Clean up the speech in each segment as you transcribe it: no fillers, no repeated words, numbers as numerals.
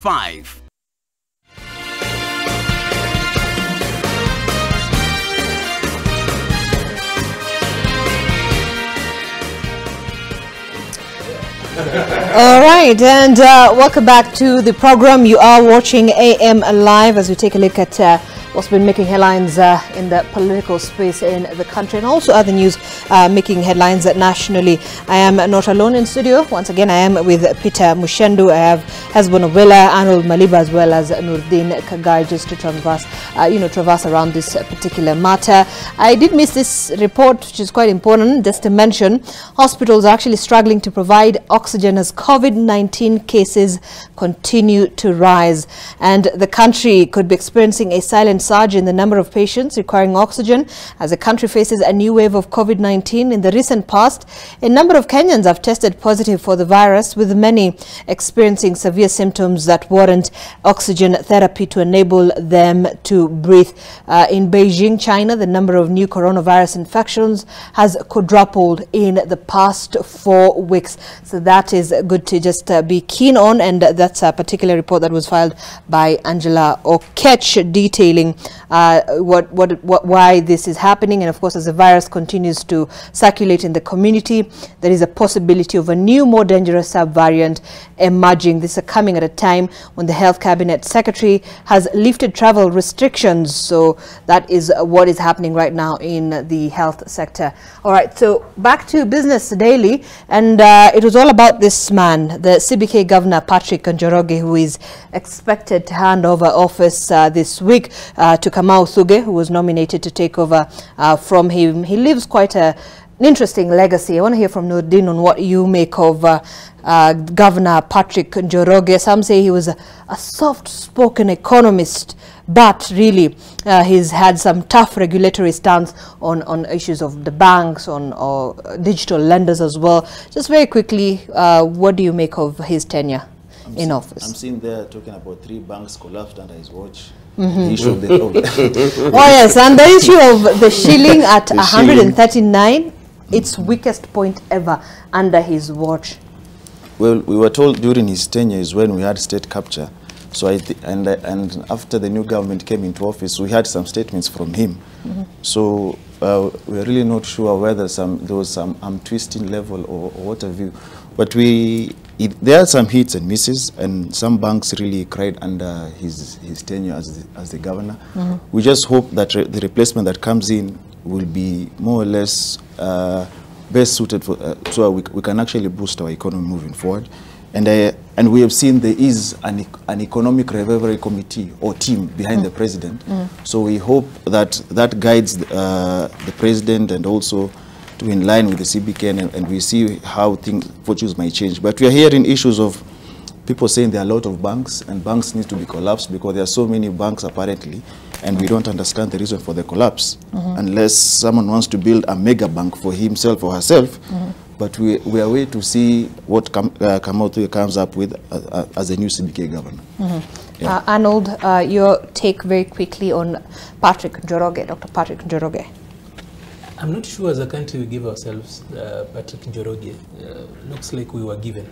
5. All right, and welcome back to the program. You are watching AM Live as we take a look at what's been making headlines in the political space in the country, and also other news making headlines nationally. I am not alone in studio. Once again, I am with Peter Mushendu. I have Hezbon Obela, Arnold Maliba, as well as Nurdin Kagai, just to traverse around this particular matter. I did miss this report, which is quite important, just to mention. Hospitals are actually struggling to provide oxygen as COVID-19 cases continue to rise, and the country could be experiencing a silent surge in the number of patients requiring oxygen as the country faces a new wave of COVID-19. In the recent past, a number of Kenyans have tested positive for the virus, with many experiencing severe symptoms that warrant oxygen therapy to enable them to breathe. In Beijing, China, the number of new coronavirus infections has quadrupled in the past 4 weeks. So that is good to just be keen on, and that's a particular report that was filed by Angela Okech detailing why this is happening. And of course, as the virus continues to circulate in the community, there is a possibility of a new, more dangerous subvariant emerging. This is coming at a time when the Health Cabinet Secretary has lifted travel restrictions. So that is what is happening right now in the health sector. All right, so back to Business Daily, and it was all about this man, the CBK Governor Patrick Njoroge, who is expected to hand over office this week to Kamau, who was nominated to take over from him. He leaves quite an interesting legacy. I want to hear from Nurdin on what you make of Governor Patrick Njoroge. Some say he was a soft-spoken economist, but really he's had some tough regulatory stance on issues of the banks, on digital lenders as well. Just very quickly, what do you make of his tenure in office? I'm seeing there talking about 3 banks collapsed under his watch. Oh yes, and the issue of the shilling at 139, its weakest point ever under his watch. Well, we were told during his tenure is when we had state capture. So and after the new government came into office, we had some statements from him. So we're really not sure whether there was some twisting level or what have you. But there are some hits and misses, and some banks really cried under his tenure as the governor. We just hope that the replacement that comes in will be more or less best suited for so we can actually boost our economy moving forward. And we have seen there is an economic recovery committee or team behind the president. So we hope that guides the president and also to in line with the CBK, and we see how fortunes might change. But we are hearing issues of people saying there are a lot of banks, and banks need to be collapsed because there are so many banks apparently, and we don't understand the reason for the collapse, unless someone wants to build a mega bank for himself or herself. But we are waiting to see what Kamau comes up with as a new CBK governor. Yeah. Arnold, your take very quickly on Patrick Njoroge, Dr. Patrick Njoroge. I'm not sure as a country we give ourselves Patrick Njoroge. Looks like we were given.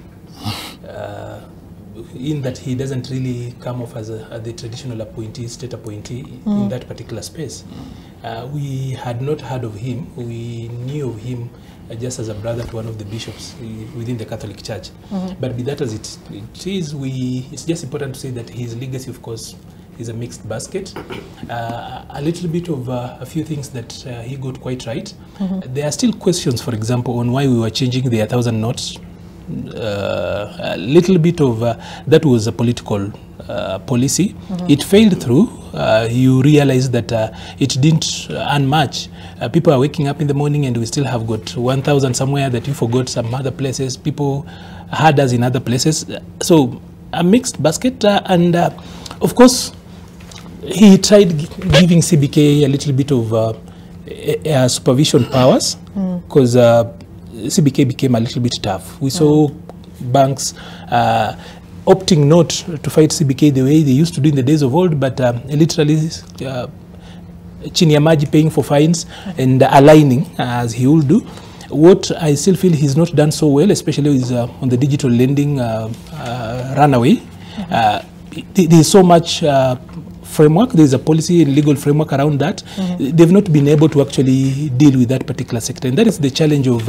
In that he doesn't really come off as the traditional appointee, state appointee in that particular space. We had not heard of him. We knew of him just as a brother to one of the bishops within the Catholic Church. But be that as it is, it's just important to say that his legacy, of course, is a mixed basket. A little bit of a few things that he got quite right. There are still questions, for example, on why we were changing the 1,000 notes. A little bit of that was a political policy. It failed through. You realize that it didn't earn much. People are waking up in the morning and we still have got 1,000 somewhere that you forgot some other places. People had us in other places. So a mixed basket. And of course, he tried giving CBK a little bit of supervision powers, because CBK became a little bit tough. We saw banks opting not to fight CBK the way they used to do in the days of old, but literally chini ya maji, paying for fines and aligning as he will do. What I still feel he's not done so well, especially is on the digital lending runaway. there's so much framework, there's a policy and legal framework around that. They've not been able to actually deal with that particular sector. And that is the challenge of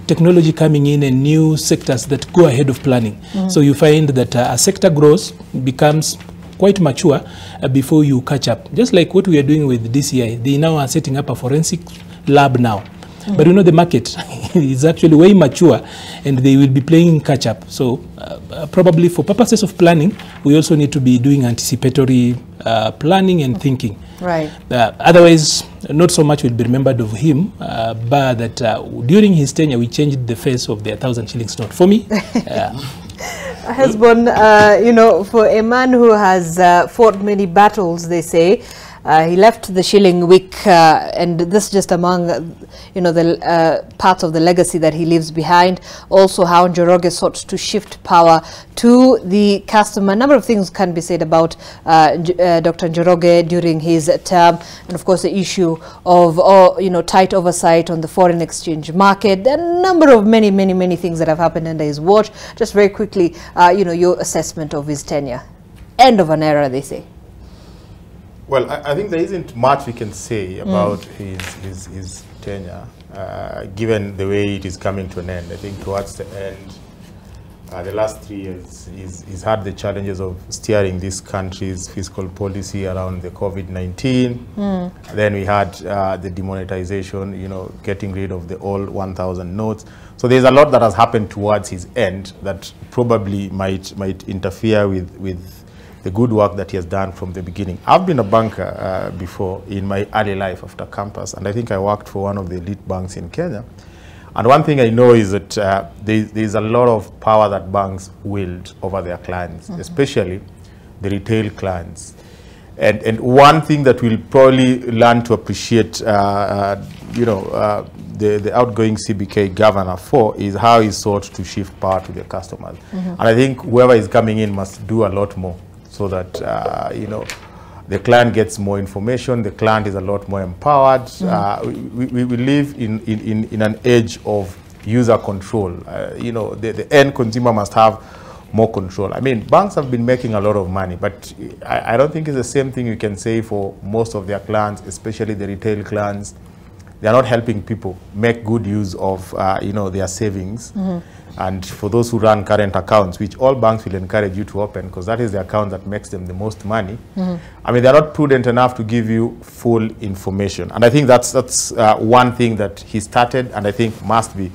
technology coming in and new sectors that go ahead of planning. So you find that a sector grows, becomes quite mature before you catch up. Just like what we are doing with DCI, they now are setting up a forensic lab now. But you know, the market is actually way mature and they will be playing catch up. So probably for purposes of planning, we also need to be doing anticipatory planning and thinking. Right. Otherwise, not so much will be remembered of him, but that during his tenure, we changed the face of the 1,000 shillings note. For me, Husband, you know, for a man who has fought many battles, they say, he left the shilling weak, and this just among, you know, the parts of the legacy that he leaves behind. Also, how Njoroge sought to shift power to the customer. A number of things can be said about Dr. Njoroge during his term, and of course, the issue of, you know, tight oversight on the foreign exchange market. A number of many things that have happened under his watch. Just very quickly, you know, your assessment of his tenure. End of an era, they say. Well, I think there isn't much we can say about his tenure, given the way it is coming to an end. I think towards the end, the last 3 years, he's had the challenges of steering this country's fiscal policy around the COVID-19. Then we had the demonetization, you know, getting rid of the old 1,000 notes. So there's a lot that has happened towards his end that probably might interfere with the good work that he has done from the beginning. I've been a banker before in my early life after campus, and I think I worked for one of the elite banks in Kenya. And one thing I know is that there's a lot of power that banks wield over their clients, especially the retail clients. And one thing that we'll probably learn to appreciate, you know, the outgoing CBK governor for is how he sought to shift power to the customers. And I think whoever is coming in must do a lot more, so that, you know, the client gets more information, the client is a lot more empowered. We live in an age of user control. You know, the end consumer must have more control. I mean, banks have been making a lot of money, but I don't think it's the same thing you can say for most of their clients, especially the retail clients. They are not helping people make good use of, you know, their savings. And for those who run current accounts, which all banks will encourage you to open, because that is the account that makes them the most money. I mean, they're not prudent enough to give you full information. And I think that's one thing that he started, and I think must be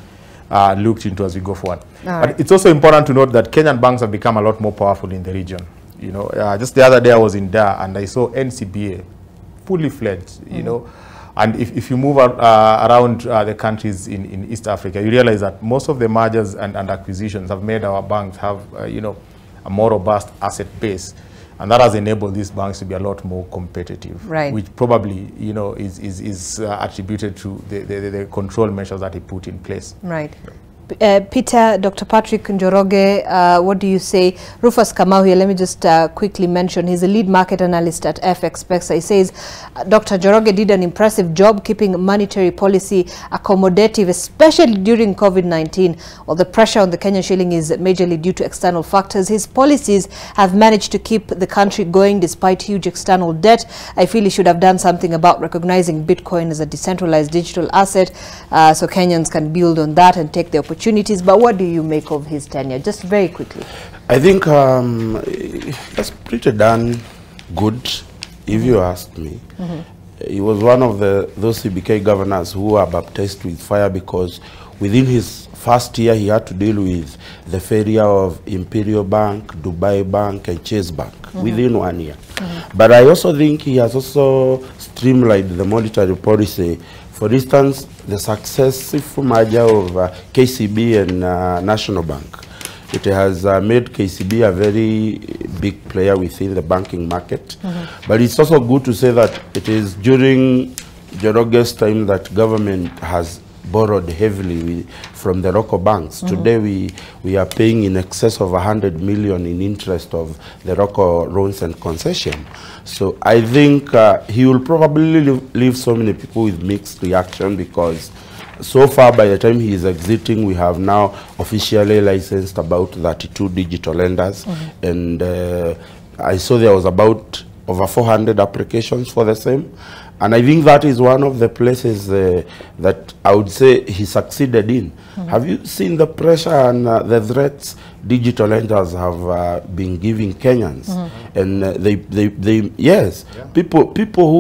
looked into as we go forward. But it's also important to note that Kenyan banks have become a lot more powerful in the region. You know, just the other day I was in Dar and I saw NCBA fully fledged, you know. And if you move around the countries in East Africa, you realize that most of the mergers and acquisitions have made our banks have, you know, a more robust asset base. And that has enabled these banks to be a lot more competitive, which probably, you know, is attributed to the control measures that he put in place. Right. Peter, Dr. Patrick Njoroge, what do you say? Rufus Kamau here, let me just quickly mention, he's a lead market analyst at FX Spexa. He says, Dr. Njoroge did an impressive job keeping monetary policy accommodative, especially during COVID-19. While the pressure on the Kenyan shilling is majorly due to external factors, his policies have managed to keep the country going despite huge external debt. I feel he should have done something about recognizing Bitcoin as a decentralized digital asset, so Kenyans can build on that and take the opportunities. But what do you make of his tenure? Just very quickly. I think that's pretty darn good, if you ask me. He was one of those CBK governors who are baptized with fire, because within his first year he had to deal with the failure of Imperial Bank, Dubai Bank and Chase Bank within 1 year. But I also think he has also streamlined the monetary policy. For instance, the successful merger of KCB and National Bank. It has made KCB a very big player within the banking market. But it's also good to say that it is during Njoroge's time that government has borrowed heavily from the local banks. Today we are paying in excess of 100 million in interest of the local loans and concession. So I think he will probably leave so many people with mixed reaction, because so far, by the time he is exiting, we have now officially licensed about 32 digital lenders, and I saw there was about over 400 applications for the same. And I think that is one of the places that I would say he succeeded in. Have you seen the pressure and the threats digital lenders have been giving Kenyans? And people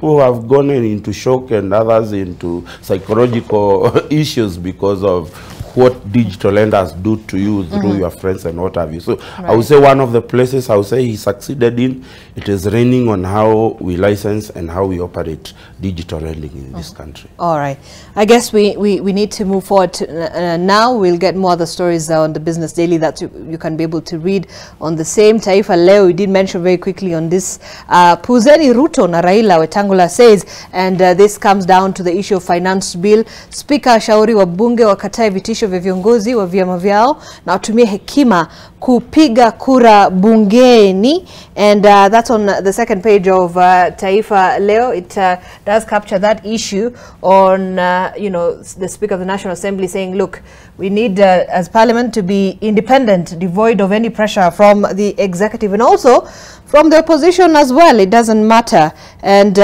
who have gone into shock and others into psychological issues because of what digital lenders do to you through your friends and what have you. So I would say one of the places I would say he succeeded in, it is raining on how we license and how we operate digital lending in this country. All right. I guess we need to move forward now. We'll get more other stories on the Business Daily that you can be able to read on the same. Taifa Leo, we did mention very quickly on this. Puzeni Ruto na Raila Wetangula says, and this comes down to the issue of finance bill. Speaker shauri wa bunge wakatae vitisho vya viongozi wa vyama vyao na watumie hekima kupiga kura bungeni, and that's on the second page of Taifa Leo. It does capture that issue on the Speaker of the National Assembly saying, look, we need as Parliament to be independent, devoid of any pressure from the executive and also from the opposition as well. It doesn't matter, and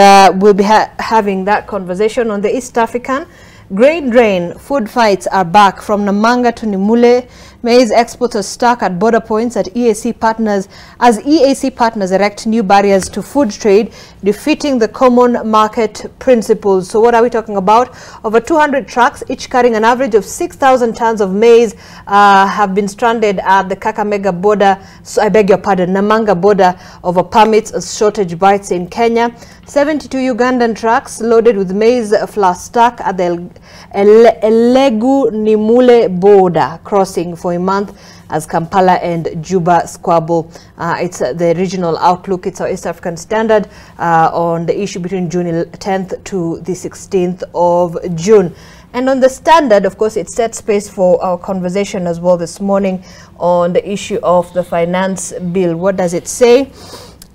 we'll be having that conversation on the East African. Grain drain, food fights are back from Namanga to Nimule. Maize exports are stuck at border points at EAC partners as EAC partners erect new barriers to food trade, defeating the common market principles. So what are we talking about? Over 200 trucks, each carrying an average of 6,000 tons of maize, have been stranded at the Kakamega border, Namanga border over permits as shortage bites in Kenya. 72 Ugandan trucks loaded with maize flour stuck at the Elegu Nimule border crossing for a month as Kampala and Juba squabble. It's the regional outlook. It's our East African Standard on the issue between June 10th to the 16th of June. And on the Standard, of course, it sets space for our conversation as well this morning on the issue of the finance bill. What does it say?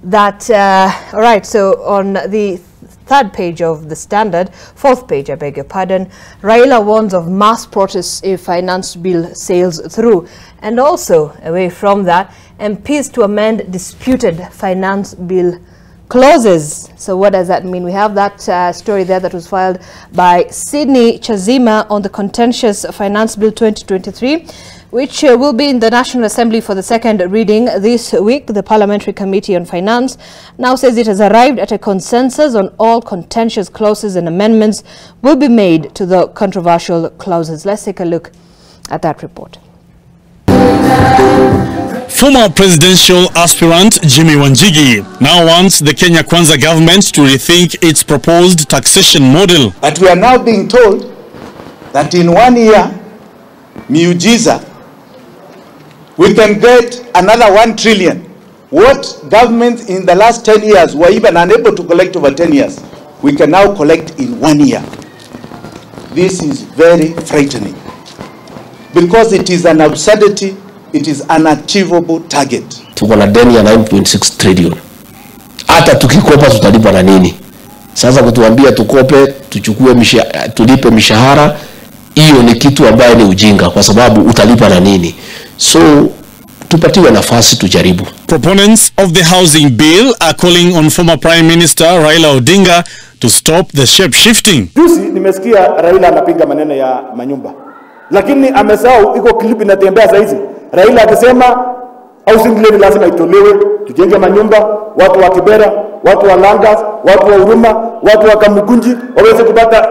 That, all right, so on the third page of the Standard, fourth page, I beg your pardon, Raila warns of mass protests if finance bill sails through. And also, away from that, MPs to amend disputed finance bill clauses. So what does that mean? We have that story there that was filed by Sydney Chazima on the contentious Finance Bill 2023, which will be in the National Assembly for the second reading this week. The Parliamentary Committee on Finance now says it has arrived at a consensus on all contentious clauses and amendments will be made to the controversial clauses. Let's take a look at that report. Former presidential aspirant Jimmy Wanjigi now wants the Kenya Kwanza government to rethink its proposed taxation model. But we are now being told that in 1 year, miujiza, we can get another 1 trillion. What governments in the last 10 years were even unable to collect over 10 years, we can now collect in 1 year. This is very frightening because it is an absurdity, it is an unachievable target. Tuko na deni ya 9.6 trillion. Hata tukikopa tutalipa na nini? Sasa kutuambia tukope, tuchukue tulipe mishahara, hiyo ni kitu ambaye ni ujinga kwa sababu utalipa na nini? So tupatiwe nafasi tujaribu. Proponents of the housing bill are calling on former Prime Minister Raila Odinga to stop the shape shifting. Juzi nimesikia Raila anapinga maneno ya manyumba. Lakini amesahau iko clip inatembea sasa hizi. Raila akisema housing levy lazima itolewe, tujenge manyumba, watu wa Kibera, watu wa Langas, watu wa Huruma, watu wa Kamukunji waweze kupata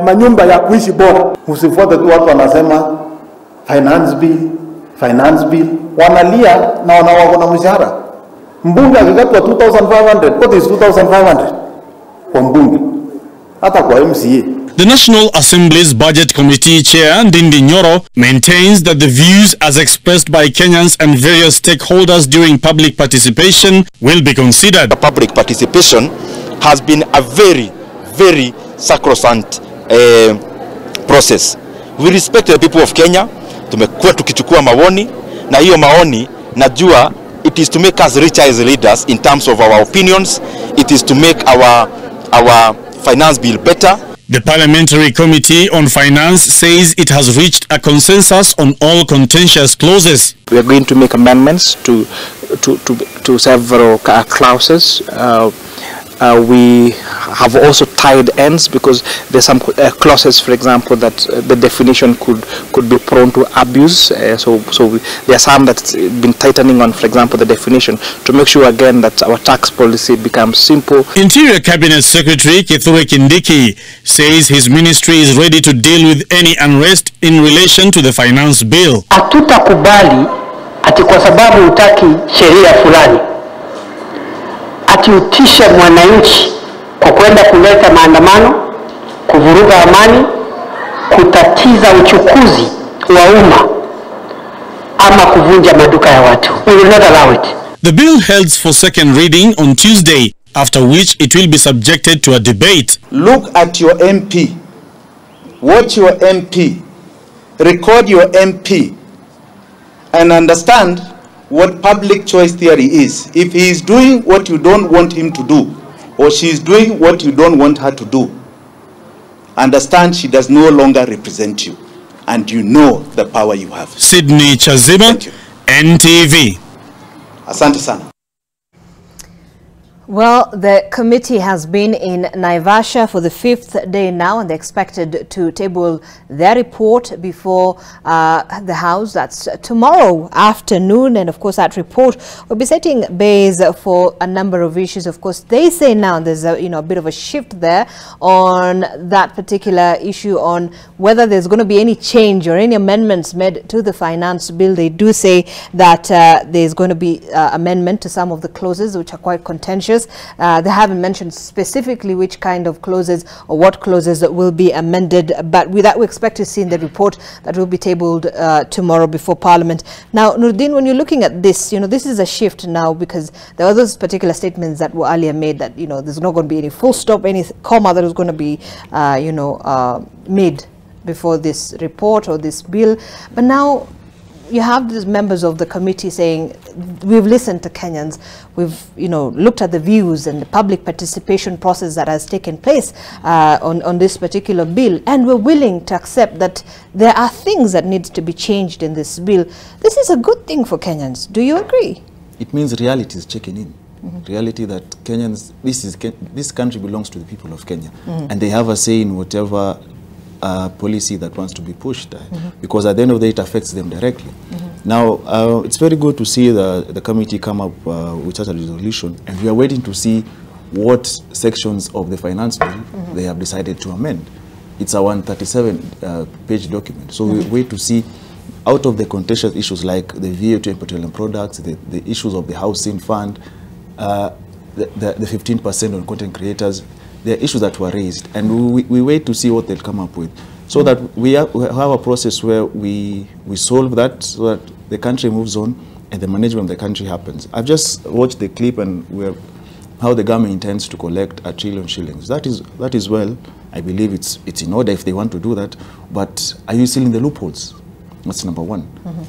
manyumba ya kuishi bora. Usifuate tu watu wanasema finance bill, wanalia na wanaona mshahara. Mbunge akikatwa 2,500, what is 2,500 kwa mbunge? Hata kwa MCA. The National Assembly's Budget Committee Chair Ndindi Nyoro maintains that the views as expressed by Kenyans and various stakeholders during public participation will be considered. The public participation has been a very, very sacrosanct process. We respect the people of Kenya. Tumekuwa tukichukua maoni, na hiyo maoni najua it is to make us richer as leaders in terms of our opinions. It is to make our finance bill better. The Parliamentary Committee on Finance says it has reached a consensus on all contentious clauses. We are going to make amendments to several clauses. We have also tied ends because there's some clauses, for example, that the definition could be prone to abuse. So there are some that's been tightening on, for example, the definition to make sure again that our tax policy becomes simple. Interior Cabinet Secretary Kithure Kindiki says his ministry is ready to deal with any unrest in relation to the finance bill. Hatutakubali ati kwa sababu hutaki sheria fulani atiutishe mwananchi kwa kwenda kuleta maandamano, kuvuruga amani, kutatiza uchukuzi wa umma ama kuvunja maduka ya watu. We will not allow it. The bill holds for second reading on Tuesday, after which it will be subjected to a debate. Look at your MP, watch your MP, record your MP, and understand what public choice theory is. If he is doing what you don't want him to do, or she is doing what you don't want her to do, understand she does no longer represent you, and you know the power you have. Sydney Chazima, NTV. Asante sana. Well, the committee has been in Naivasha for the 5th day now, and they're expected to table their report before the House. That's tomorrow afternoon, and of course that report will be setting base for a number of issues. Of course, they say now there's a bit of a shift there on that particular issue on whether there's going to be any change or any amendments made to the finance bill. They do say that there's going to be amendment to some of the clauses which are quite contentious. They haven't mentioned specifically which kind of clauses or what clauses will be amended, but we expect to see in the report that will be tabled tomorrow before Parliament. Now, Nurdin, when you're looking at this, this is a shift now because there were those particular statements that were earlier made that, there's not going to be any full stop, any comma that is going to be, made before this report or this bill. But now you have these members of the committee saying, we've listened to Kenyans, we've looked at the views and the public participation process that has taken place on this particular bill, and we're willing to accept that there are things that need to be changed in this bill. This is a good thing for Kenyans. Do you agree? It means reality is checking in. Reality that Kenyans, this country belongs to the people of Kenya, and they have a say in whatever policy that wants to be pushed, because at the end of the day it affects them directly. Now, it's very good to see the committee come up with such a resolution, and we are waiting to see what sections of the finance bill they have decided to amend. It's a 137-page document, so we wait to see out of the contentious issues like the VAT and petroleum products, the issues of the housing fund, the 15% on content creators. There are issues that were raised, and we wait to see what they'll come up with, so that we have a process where we solve that, so that the country moves on and the management of the country happens. I've just watched the clip and how the government intends to collect 1 trillion shillings. That is well, I believe it's in order if they want to do that, but are you sealing the loopholes? That's number one.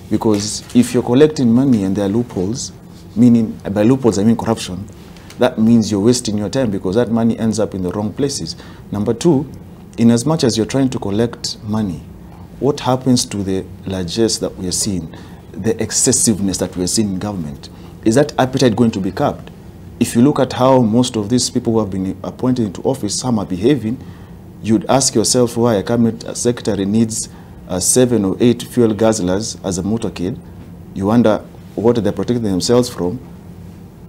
Because if you're collecting money and there are loopholes, meaning, by loopholes I mean corruption, that means you're wasting your time because that money ends up in the wrong places. Number two, in as much as you're trying to collect money, what happens to the largesse that we are seeing, the excessiveness that we are seeing in government? Is that appetite going to be curbed? If you look at how most of these people who have been appointed into office, some are behaving, you'd ask yourself why a cabinet secretary needs 7 or 8 fuel guzzlers as a motorcade. You wonder what they're protecting themselves from.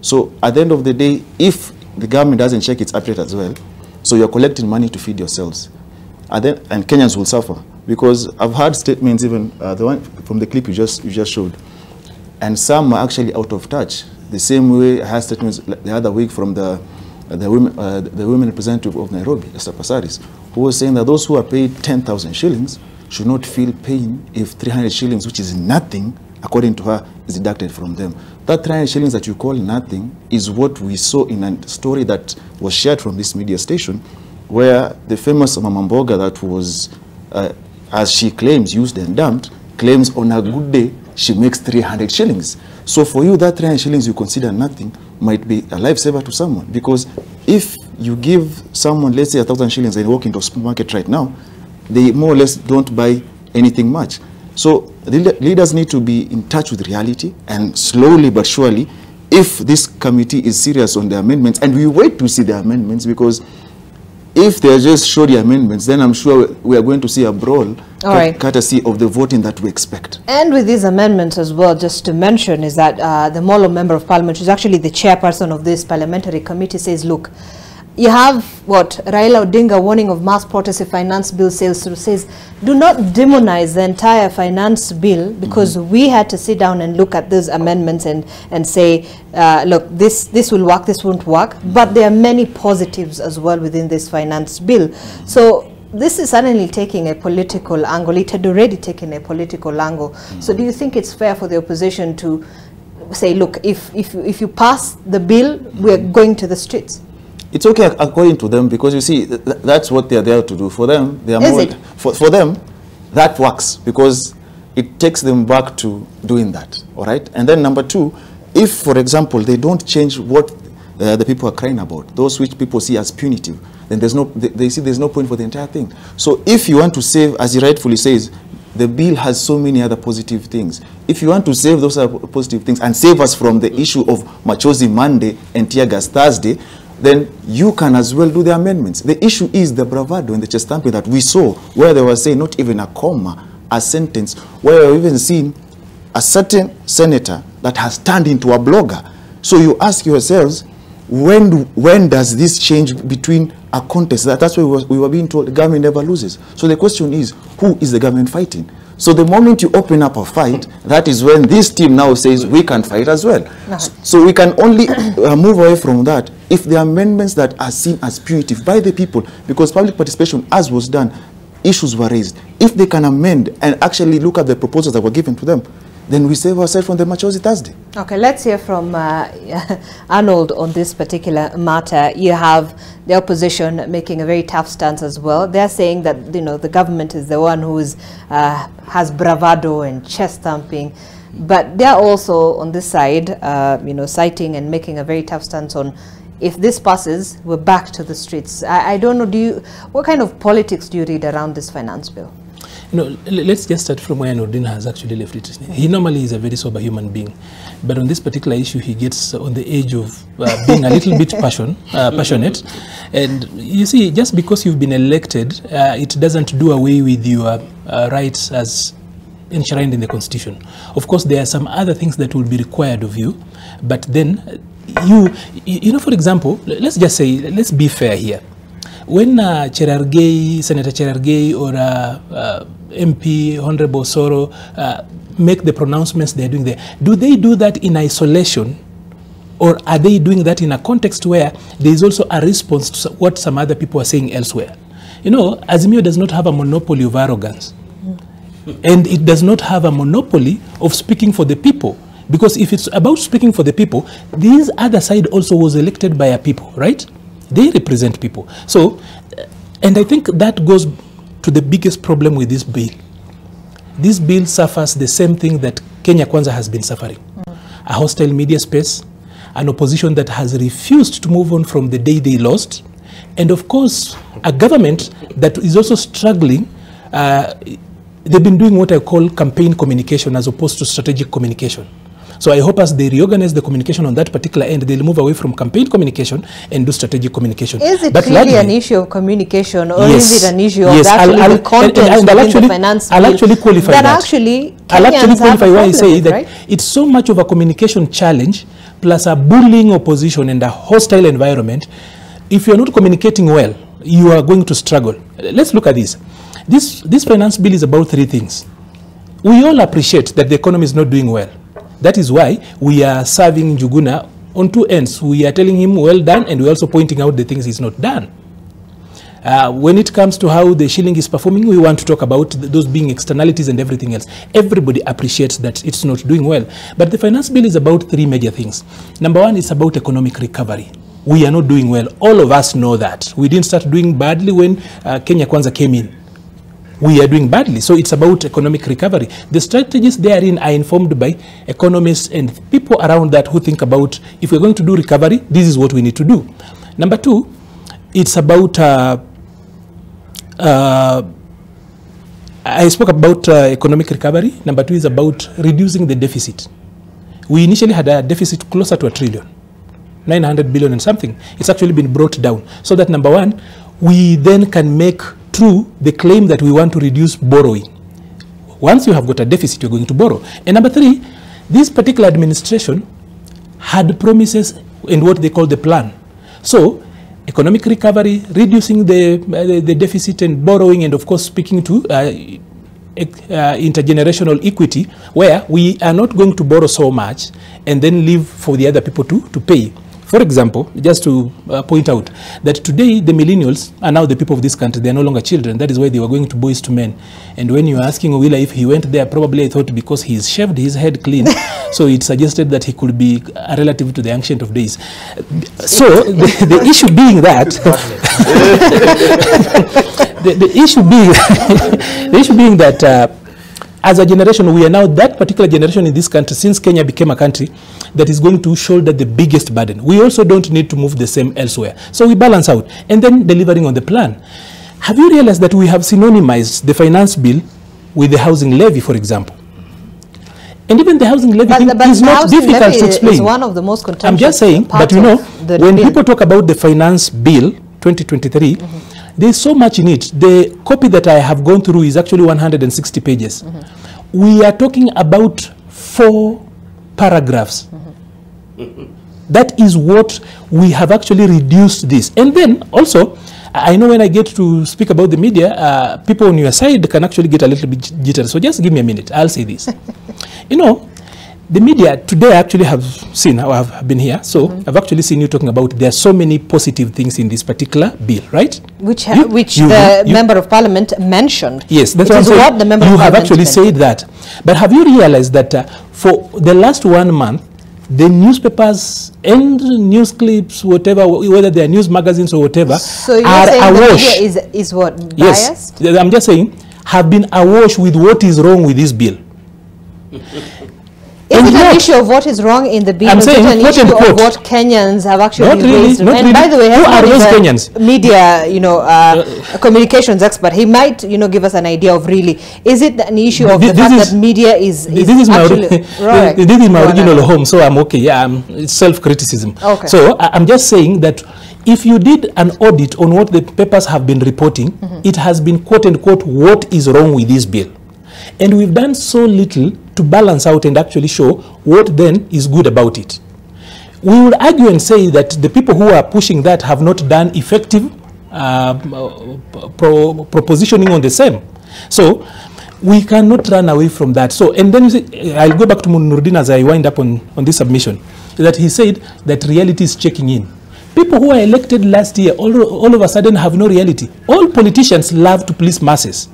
So at the end of the day, if the government doesn't check its appetite as well, so you're collecting money to feed yourselves, and Kenyans will suffer. Because I've heard statements, even the one from the clip you just showed, and some are actually out of touch. The same way I had statements the other week from the women representative of Nairobi, Esther Passaris, who was saying that those who are paid 10,000 shillings should not feel pain if 300 shillings, which is nothing, according to her, is deducted from them. That 300 shillings that you call nothing is what we saw in a story that was shared from this media station, where the famous Mama Mboga that was, as she claims, used and dumped, claims on a good day she makes 300 shillings. So for you, that 300 shillings you consider nothing might be a lifesaver to someone, because if you give someone, let's say, 1,000 shillings and they walk into a supermarket right now, they more or less don't buy anything much. So the leaders need to be in touch with reality, and slowly but surely, if this committee is serious on the amendments, and we wait to see the amendments, because if they are just shoddy amendments, then I'm sure we are going to see a brawl, courtesy of the voting that we expect. And with these amendments as well, just to mention, is that the Molo Member of Parliament, who's actually the chairperson of this parliamentary committee, says, look, you have what Raila Odinga warning of mass protest if finance bill sails through, says do not demonize the entire finance bill, because we had to sit down and look at those amendments and say, look, this will work, this won't work, but there are many positives as well within this finance bill. So this is suddenly taking a political angle. It had already taken a political angle. So do you think it's fair for the opposition to say, look, if you pass the bill, we're going to the streets? It's okay according to them, because you see, that's what they're there to do. For them, they are for them, that works, because it takes them back to doing that, all right? And then number two, if, for example, they don't change what the people are crying about, those which people see as punitive, then they see there's no point for the entire thing. So if you want to save, as he rightfully says, the bill has so many other positive things. If you want to save those positive things and save us from the issue of Machozi Monday and Tear Gas Thursday, then you can as well do the amendments. The issue is the bravado and the chest thumping that we saw, where they were saying not even a comma, a sentence, where we've even seen a certain senator that has turned into a blogger. So you ask yourselves, when does this change between a contest? That's why we were being told the government never loses. So the question is, who is the government fighting? So the moment you open up a fight, that is when this team now says we can fight as well. So we can only move away from that if the amendments that are seen as punitive by the people, because public participation, as was done, issues were raised. If they can amend and actually look at the proposals that were given to them, then we save ourselves from the Machozi Thursday. Okay, let's hear from Arnold on this particular matter. You have the opposition making a very tough stance as well. They're saying that the government is the one who has bravado and chest thumping, but they're also on this side, citing and making a very tough stance on, if this passes, we're back to the streets. I don't know. What kind of politics do you read around this finance bill? Let's just start from where Nordin has actually left it. He normally is a very sober human being, but on this particular issue, he gets on the edge of being a little bit passionate. And you see, just because you've been elected, it doesn't do away with your rights as enshrined in the Constitution. Of course, there are some other things that will be required of you, but then for example, let's just say, let's be fair here. When Senator Cherargei or MP Honorable Soro make the pronouncements they're doing there, do they do that in isolation, or are they doing that in a context where there is also a response to what some other people are saying elsewhere? Azimio does not have a monopoly of arrogance, and it does not have a monopoly of speaking for the people. Because if it's about speaking for the people, this other side also was elected by a people, right? They represent people. So, and I think that goes to the biggest problem with this bill. This bill suffers the same thing that Kenya Kwanza has been suffering. A hostile media space, an opposition that has refused to move on from the day they lost, and of course, a government that is also struggling. They've been doing what I call campaign communication as opposed to strategic communication. So I hope as they reorganize the communication on that particular end, they'll move away from campaign communication and do strategic communication. Is it really an issue of communication, or is it an issue of the content within the finance bill? I'll actually qualify that. I'll actually qualify why I say that it's so much of a communication challenge plus a bullying opposition and a hostile environment. If you're not communicating well, you are going to struggle. Let's look at this. This finance bill is about three things. We all appreciate that the economy is not doing well. That is why we are serving Njuguna on two ends. We are telling him well done, and we're also pointing out the things he's not done. When it comes to how the shilling is performing, we want to talk about those being externalities and everything else. Everybody appreciates that it's not doing well. But the finance bill is about three major things. Number one, it's about economic recovery. We are not doing well. All of us know that. We didn't start doing badly when Kenya Kwanza came in. We are doing badly. So it's about economic recovery. The strategies therein are informed by economists and people around that who think about, if we're going to do recovery, this is what we need to do. Number two, it's about, I spoke about economic recovery. Number 2 is about reducing the deficit. We initially had a deficit closer to $1 trillion, 900 billion and something. It's actually been brought down. So that number 1, we then can make true the claim that we want to reduce borrowing. Once you have got a deficit, you're going to borrow. And number 3, this particular administration had promises in what they call the plan. So economic recovery, reducing the deficit and borrowing, and of course speaking to intergenerational equity, where we are not going to borrow so much and then leave for the other people to pay. For example, just to point out that today the millennials are now the people of this country. They are no longer children. That is why they were going to Boys to Men. And when you are asking Owila if he went there, probably I thought because he's shaved his head clean, so it suggested that he could be a relative to the Ancient of Days. So the issue being that the issue being that as a generation, we are now that particular generation in this country, since Kenya became a country, that is going to shoulder the biggest burden. We also don't need to move the same elsewhere. So we balance out, and then delivering on the plan. Have you realized that we have synonymized the finance bill with the housing levy, for example? And even the housing levy is not difficult to explain. Is one of the most contentious. I'm just saying, but you know, when people talk about the finance bill 2023, there's so much in it. The copy that I have gone through is actually 160 pages. We are talking about 4 paragraphs. That is what we have actually reduced this. And then also, I know when I get to speak about the media, people on your side can actually get a little bit jittery. So just give me a minute. I'll say this. You know, the media today I actually have seen, I have been here, so I've actually seen you talking about there are so many positive things in this particular bill, right? Which the Member of Parliament mentioned. Yes, that's what I'm saying. What the Member of Parliament actually said that. But have you realized that for the last 1 month, the newspapers and news clips, whatever, whether they are news magazines or whatever, so you're are saying awash. The media is what, biased? Yes, I'm just saying, have been awash with what is wrong with this bill. Is it an issue of what is wrong in the bill? I'm saying, an issue of what Kenyans have actually raised? Not and really. by the way, who are those Kenyans? Media, communications expert. He might, give us an idea of really, is it an issue of the fact that media is actually right? This is my original home, so I'm okay. Yeah, it's self-criticism. Okay. So I'm just saying that if you did an audit on what the papers have been reporting, it has been quote unquote what is wrong with this bill. And we've done so little to balance out and actually show what then is good about it. We would argue and say that the people who are pushing that have not done effective propositioning on the same. So we cannot run away from that. So, and then you say, I'll go back to Nuruddin as I wind up on this submission, that he said that reality is checking in. People who were elected last year all of a sudden have no reality. All politicians love to please masses.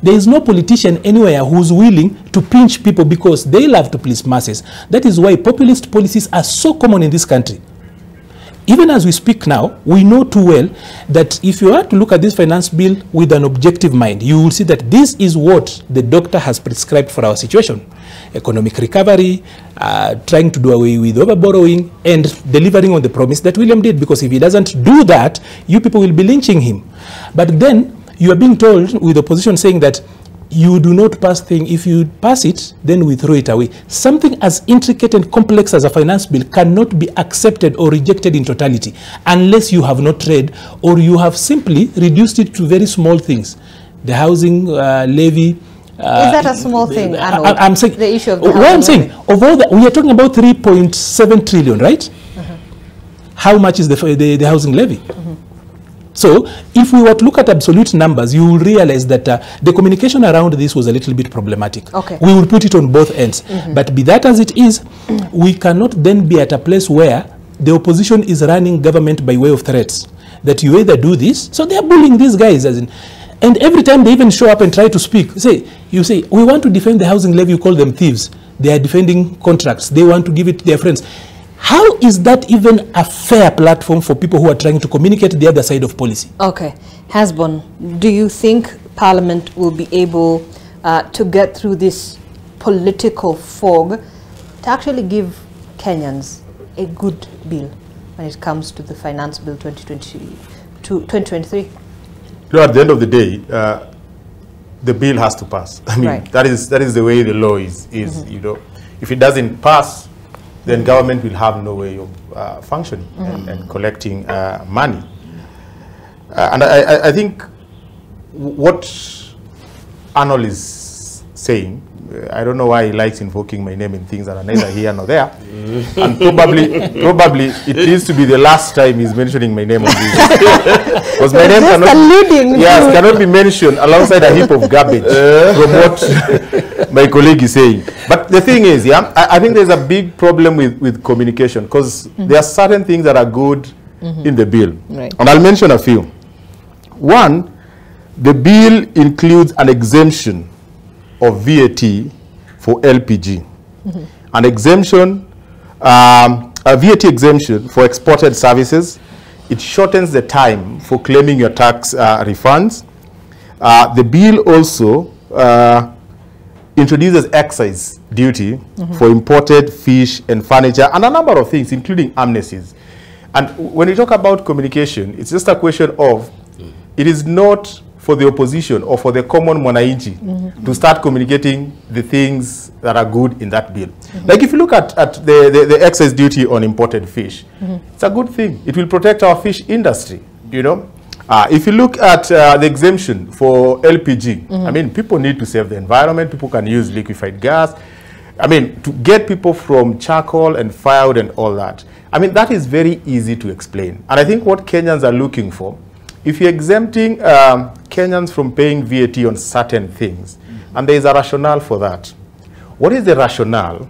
There is no politician anywhere who's willing to pinch people because they love to please masses. That is why populist policies are so common in this country. Even as we speak now, we know too well that if you are to look at this finance bill with an objective mind, you will see that this is what the doctor has prescribed for our situation. Economic recovery, trying to do away with overborrowing, and delivering on the promise that William did, because if he doesn't do that, you people will be lynching him. But then you are being told with opposition saying that you do not pass thing. If you pass it, then we throw it away. Something as intricate and complex as a finance bill cannot be accepted or rejected in totality unless you have not read or you have simply reduced it to very small things. The housing levy. Is that a small thing, Arnold? I'm saying, the issue of the what I'm saying, of all that, we are talking about 3.7 trillion, right? How much is the housing levy? So if we were to look at absolute numbers, you will realize that the communication around this was a little bit problematic. Okay. We will put it on both ends. But be that as it is, we cannot then be at a place where the opposition is running government by way of threats. That you either do this, so they are bullying these guys. And every time they even show up and try to speak, you say, we want to defend the housing levy, you call them thieves. They are defending contracts. They want to give it to their friends. How is that even a fair platform for people who are trying to communicate the other side of policy? Okay. Hasbon, do you think Parliament will be able to get through this political fog to actually give Kenyans a good bill when it comes to the Finance Bill 2023? to 2023? No, at the end of the day, the bill has to pass. I mean, Right. that is the way the law is. You know, if it doesn't pass, then government will have no way of functioning and collecting money. And I think what Arnold is saying, I don't know why he likes invoking my name in things that are neither here nor there. And probably it needs to be the last time he's mentioning my name on this. Because my name cannot be mentioned alongside a heap of garbage from what my colleague is saying. But the thing is, I think there's a big problem with communication, because there are certain things that are good in the bill. Right. And I'll mention a few. One, the bill includes an exemption of VAT for LPG. An exemption, a VAT exemption for exported services. It shortens the time for claiming your tax refunds. The bill also introduces excise duty for imported fish and furniture and a number of things, including amnesties. And when we talk about communication, it's just a question of, it is not for the opposition or for the common mwananchi to start communicating the things that are good in that bill. Like if you look at the excise duty on imported fish, it's a good thing. It will protect our fish industry, you know. If you look at the exemption for LPG, I mean, people need to save the environment. People can use liquefied gas. I mean, to get people from charcoal and firewood and all that, I mean, that is very easy to explain. And I think what Kenyans are looking for, if you're exempting Kenyans from paying VAT on certain things, and there is a rationale for that, what is the rationale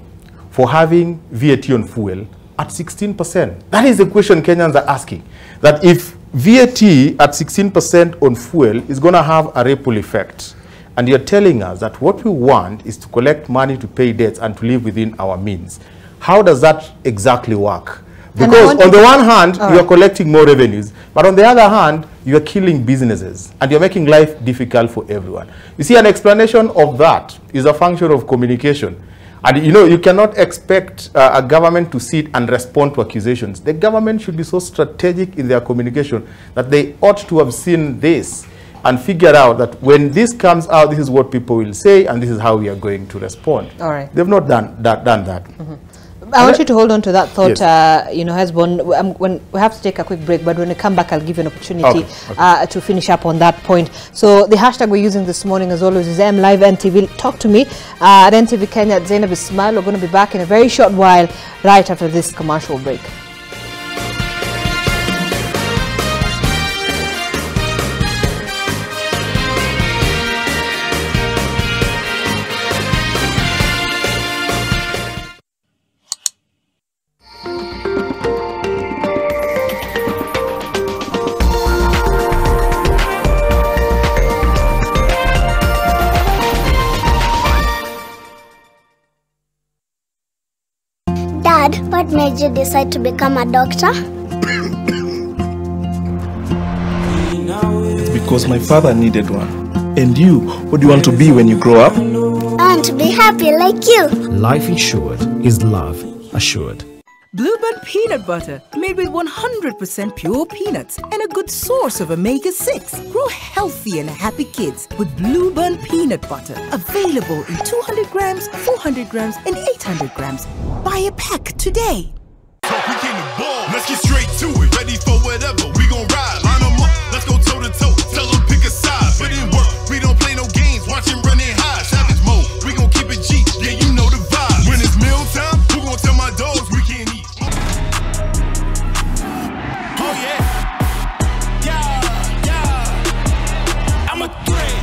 for having VAT on fuel at 16%? That is the question Kenyans are asking. That if VAT at 16% on fuel is going to have a ripple effect, and you're telling us that what we want is to collect money to pay debts and to live within our means, how does that exactly work? Because on the one hand, you're collecting more revenues, but on the other hand, you're killing businesses and you're making life difficult for everyone. You see, an explanation of that is a function of communication. And you know, you cannot expect a government to sit and respond to accusations. The government should be so strategic in their communication that they ought to have seen this and figured out that when this comes out, this is what people will say and this is how we are going to respond. All right. They've not done that. I want you to hold on to that thought, you know, Hezbon. When we have to take a quick break, but when we come back, I'll give you an opportunity to finish up on that point. So the hashtag we're using this morning, as always, is MLiveNTV. Talk to me at NTV Kenya at Zainab Ismail. We're going to be back in a very short while, right after this commercial break. What made you decide to become a doctor? It's because my father needed one. And you, what do you want to be when you grow up? I want to be happy like you. Life insured is love assured. Bluebird peanut butter, made with 100% pure peanuts and a good source of omega-6. Grow healthy and happy kids with Bluebird peanut butter. Available in 200 grams, 400 grams, and 800 grams. Buy a pack today. Talk, we came to ball. Let's get straight to it. Ready for whatever. We gon' ride. Line them up. Let's go toe to toe. Tell them pick a side. Put in work. We don't play no games. Watch him running high. Savage mode. We gon' keep it G. Yeah, you know the vibe. When it's meal time, who gon' tell my dogs we can't eat? Oh yeah. Yeah. I'm a threat.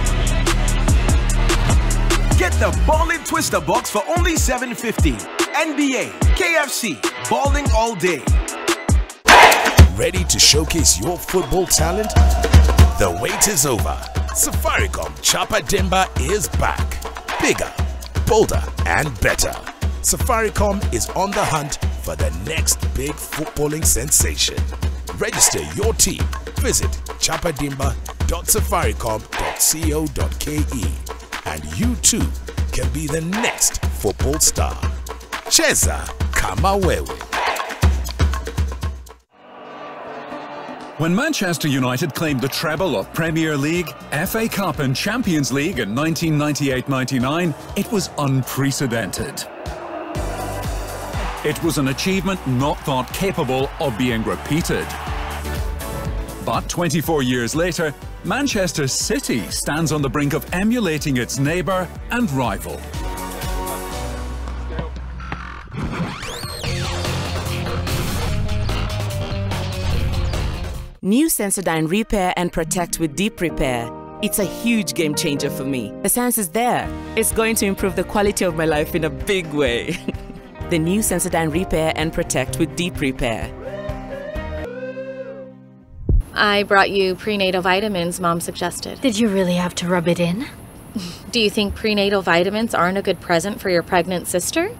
Get the Ballin' Twister box for only $7.50. NBA, KFC, balling all day. Ready to showcase your football talent? The wait is over. Safaricom Chapa Dimba is back. Bigger, bolder, and better. Safaricom is on the hunt for the next big footballing sensation. Register your team. Visit chapadimba.safaricom.co.ke and you too can be the next football star. Cheza kama wewe. When Manchester United claimed the treble of Premier League, FA Cup and Champions League in 1998-99, it was unprecedented. It was an achievement not thought capable of being repeated. But 24 years later, Manchester City stands on the brink of emulating its neighbour and rival. New Sensodyne Repair and Protect with Deep Repair. It's a huge game changer for me. The science is there. It's going to improve the quality of my life in a big way. The new Sensodyne Repair and Protect with Deep Repair. I brought you prenatal vitamins Mom suggested. Did you really have to rub it in? Do you think prenatal vitamins aren't a good present for your pregnant sister?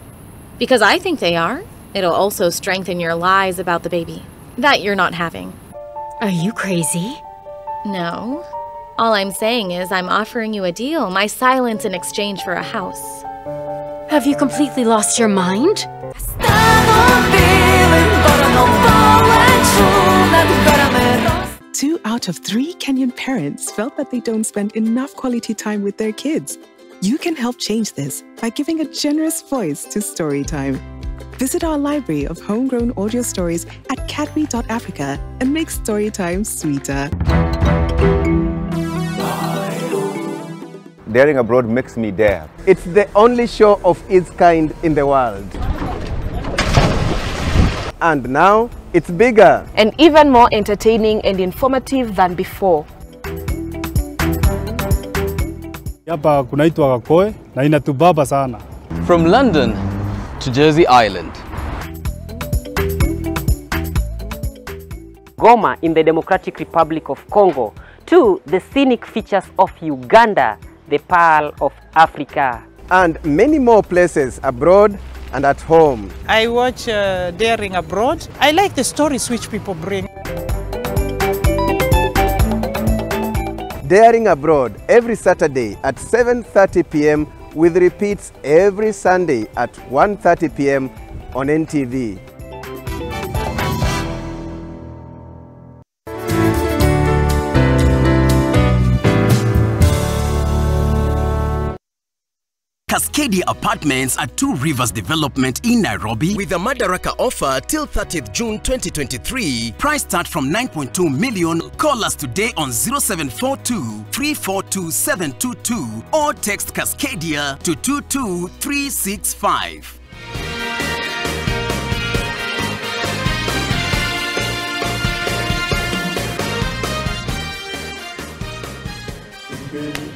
Because I think they are. It'll also strengthen your lies about the baby that you're not having. Are you crazy? No. All I'm saying is I'm offering you a deal, my silence in exchange for a house. Have you completely lost your mind? 2 out of 3 Kenyan parents felt that they don't spend enough quality time with their kids. You can help change this by giving a generous voice to Storytime. Visit our library of homegrown audio stories at cadbury.africa and make Storytime sweeter. Daring Abroad makes me dare. It's the only show of its kind in the world. And now, it's bigger. And even more entertaining and informative than before. Hapa kunaitwa Kakoe na inatubamba sana. From London to Jersey Island. Goma in the Democratic Republic of Congo, to the scenic features of Uganda, the Pearl of Africa. And many more places abroad and at home. I watch Daring Abroad. I like the stories which people bring. Daring Abroad every Saturday at 7:30 p.m. with repeats every Sunday at 1:30 p.m. on NTV. Cascadia Apartments at Two Rivers Development in Nairobi with a Madaraka offer till 30th June 2023. Price start from 9.2 million. Call us today on 0742 342 722 or text Cascadia to 22365.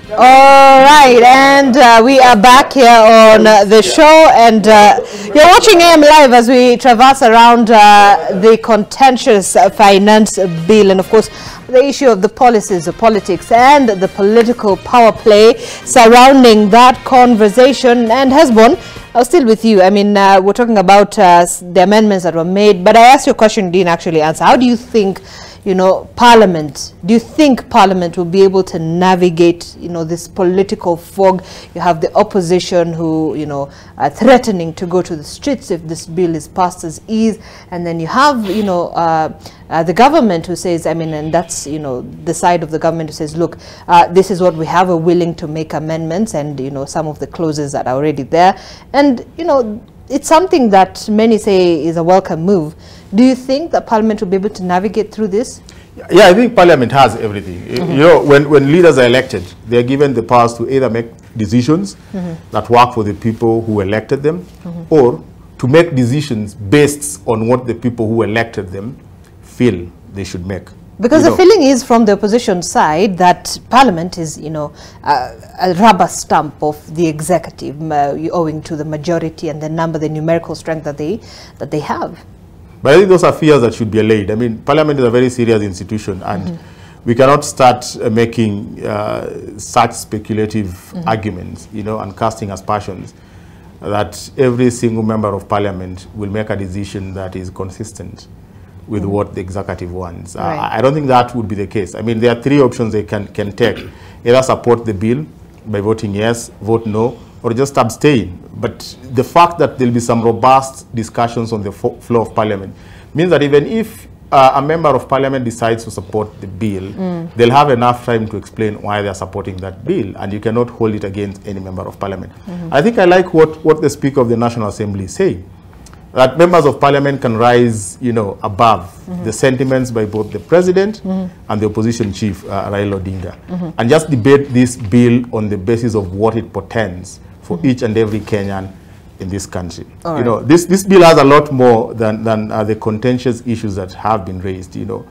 All right, and we are back here on the show, and you're watching AM Live as we traverse around the contentious finance bill, and of course the issue of the policies, the politics, and the political power play surrounding that conversation. And Hesbon, I was still with you. I mean, we're talking about the amendments that were made, but I asked you a question you didn't actually answer. How do you think, you know, Parliament, do you think Parliament will be able to navigate, you know, this political fog? You have the opposition who, you know, are threatening to go to the streets if this bill is passed as is, and then you have, you know, the government who says, I mean, and that's, you know, the side of the government who says, look, this is what we have, we're willing to make amendments, and, you know, some of the clauses that are already there. And, you know, it's something that many say is a welcome move. Do you think that Parliament will be able to navigate through this? Yeah, I think Parliament has everything. You know, when leaders are elected, they are given the powers to either make decisions that work for the people who elected them, or to make decisions based on what the people who elected them feel they should make. Because the feeling is from the opposition side that Parliament is, you know, a rubber stamp of the executive, owing to the majority and the number, the numerical strength that they have. But I think those are fears that should be allayed. I mean, Parliament is a very serious institution, and we cannot start making such speculative arguments, you know, and casting aspersions that every single member of Parliament will make a decision that is consistent with what the executive wants. Right. I don't think that would be the case. I mean, there are three options they can take. Either support the bill by voting yes, vote no, or just abstain. But the fact that there will be some robust discussions on the floor of Parliament means that even if a member of parliament decides to support the bill, they'll have enough time to explain why they're supporting that bill, and you cannot hold it against any member of parliament. I think I like what the Speaker of the National Assembly is saying, that members of parliament can rise, above the sentiments by both the president and the opposition chief, Raila Odinga, and just debate this bill on the basis of what it portends for each and every Kenyan in this country. This bill has a lot more than the contentious issues that have been raised, And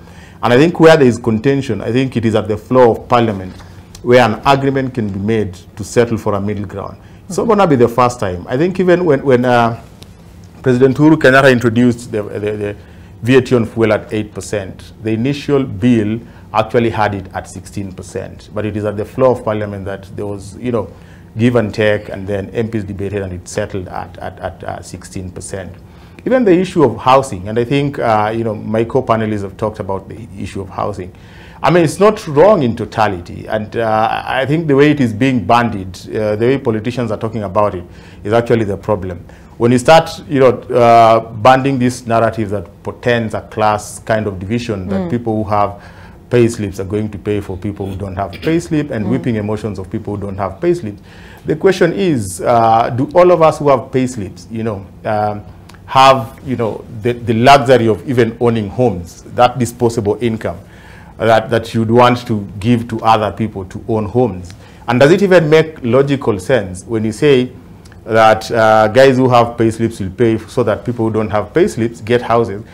I think where there is contention, I think it is at the floor of parliament where an agreement can be made to settle for a middle ground. It's not going to be the first time. I think even when President Uhuru Kenyatta introduced the VAT on fuel at 8%, the initial bill actually had it at 16%. But it is at the floor of parliament that there was, give and take, and then MPs debated and it settled at 16%. Even the issue of housing, and I think my co-panelists have talked about the issue of housing. I mean, it's not wrong in totality, and I think the way it is being bandied, the way politicians are talking about it, is actually the problem. When you start, banding this narrative that portends a class kind of division, that people who have pay slips are going to pay for people who don't have pay slip, and whipping emotions of people who don't have pay slips. The question is, do all of us who have pay slips, have, the luxury of even owning homes, that disposable income that you'd want to give to other people to own homes? And does it even make logical sense when you say that guys who have pay slips will pay so that people who don't have pay slips get houses,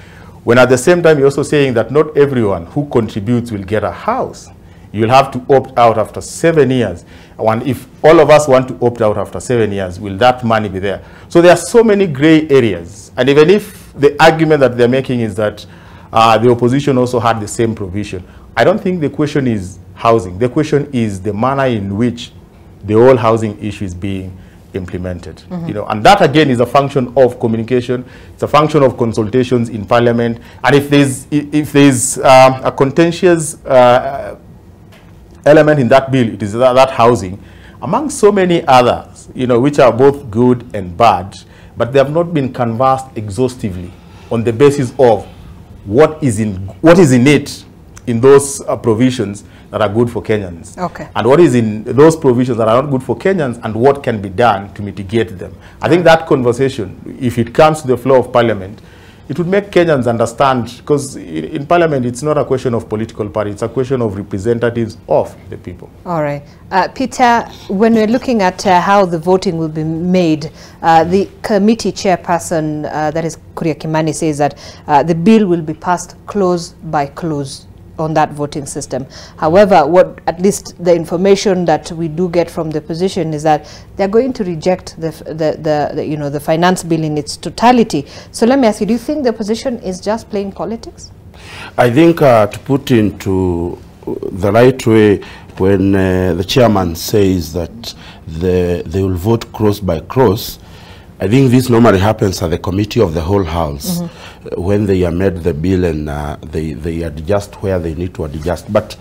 when at the same time you're also saying that not everyone who contributes will get a house? You'll have to opt out after 7 years. And if all of us want to opt out after 7 years, will that money be there? So there are so many gray areas. And even if the argument that they're making is that the opposition also had the same provision, I don't think the question is housing. The question is the manner in which the whole housing issue is being implemented. And that again is a function of communication. It's a function of consultations in parliament. And if there's a contentious element in that bill, it is that housing, among so many others, which are both good and bad, but they have not been canvassed exhaustively on the basis of what is in it in those provisions that are good for Kenyans. And what is in those provisions that are not good for Kenyans, and what can be done to mitigate them. I think that conversation, if it comes to the floor of parliament, it would make Kenyans understand, because in parliament it's not a question of political party, it's a question of representatives of the people. All right. Peter, when we're looking at how the voting will be made, the committee chairperson, that is Kuria Kimani, says that the bill will be passed clause by clause on that voting system. However, what at least the information that we do get from the opposition is that they're going to reject the finance bill in its totality. So let me ask you, do you think the opposition is just playing politics? I think to put into the right way, when the chairman says that they will vote cross by cross, I think this normally happens at the committee of the whole house when they amend the bill and they adjust where they need to adjust. But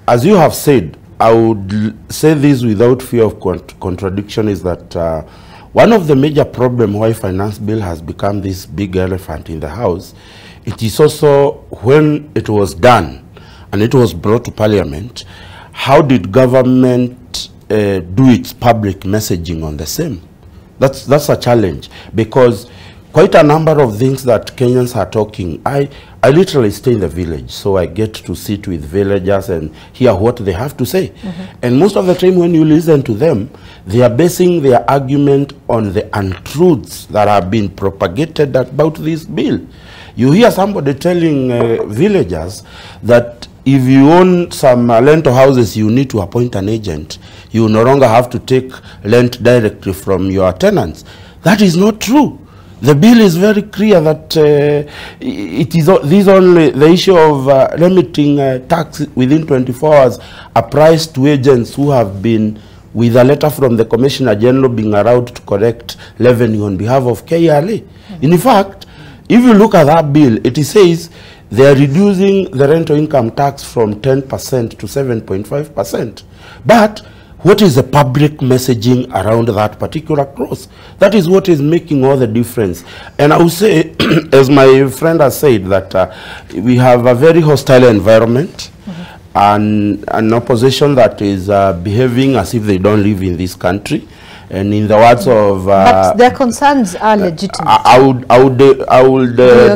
as you have said, I would say this without fear of contradiction, is that one of the major problems why finance bill has become this big elephant in the house, it is also when it was done and it was brought to parliament, how did government do its public messaging on the same? That's a challenge, because quite a number of things that Kenyans are talking, I literally stay in the village, so I get to sit with villagers and hear what they have to say. And most of the time when you listen to them, they are basing their argument on the untruths that have been propagated about this bill. You hear somebody telling villagers that if you own some rental houses, you need to appoint an agent. You no longer have to take rent directly from your tenants. That is not true. The bill is very clear that it is only the issue of limiting tax within 24 hours applies to agents who have been, with a letter from the Commissioner General, being allowed to collect revenue on behalf of KRA. In fact, if you look at that bill, it says they are reducing the rental income tax from 10% to 7.5%. But what is the public messaging around that particular cross? That is what is making all the difference. And I would say, as my friend has said, that we have a very hostile environment, and an opposition that is behaving as if they don't live in this country. And in the words of... but their concerns are legitimate. I would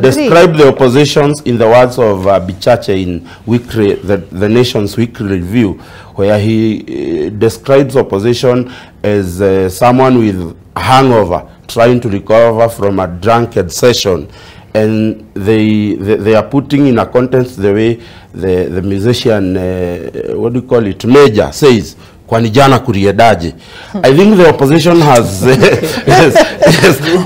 describe the oppositions in the words of Bichache in weekly, the Nation's Weekly Review, where he describes opposition as someone with hangover trying to recover from a drunkard session. And they are putting in a context the way the musician, what do you call it, Major says, Kwanijana kuriedaje. I think the opposition has yes,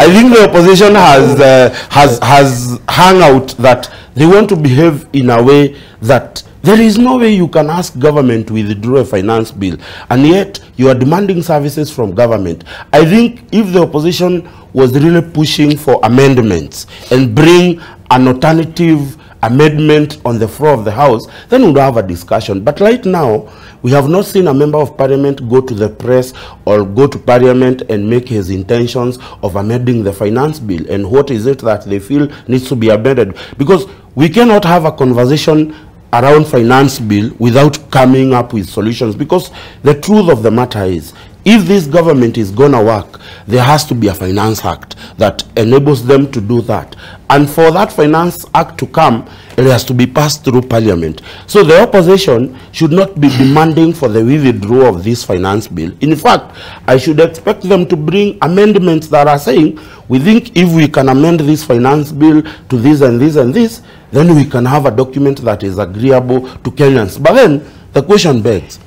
I think the opposition has hung out that they want to behave in a way that there is no way you can ask government to withdraw a finance bill, and yet you are demanding services from government. I think if the opposition was really pushing for amendments and bring an alternative amendment on the floor of the House, then we would have a discussion. But right now, we have not seen a member of parliament go to the press or go to parliament and make his intentions of amending the finance bill. And what is it that they feel needs to be amended? Because we cannot have a conversation around finance bill without coming up with solutions. Because the truth of the matter is, if this government is going to work, there has to be a finance act that enables them to do that. And for that finance act to come, it has to be passed through parliament. So the opposition should not be demanding for the withdrawal of this finance bill. In fact, I should expect them to bring amendments that are saying, we think if we can amend this finance bill to this and this and this, then we can have a document that is agreeable to Kenyans. But then the question begs,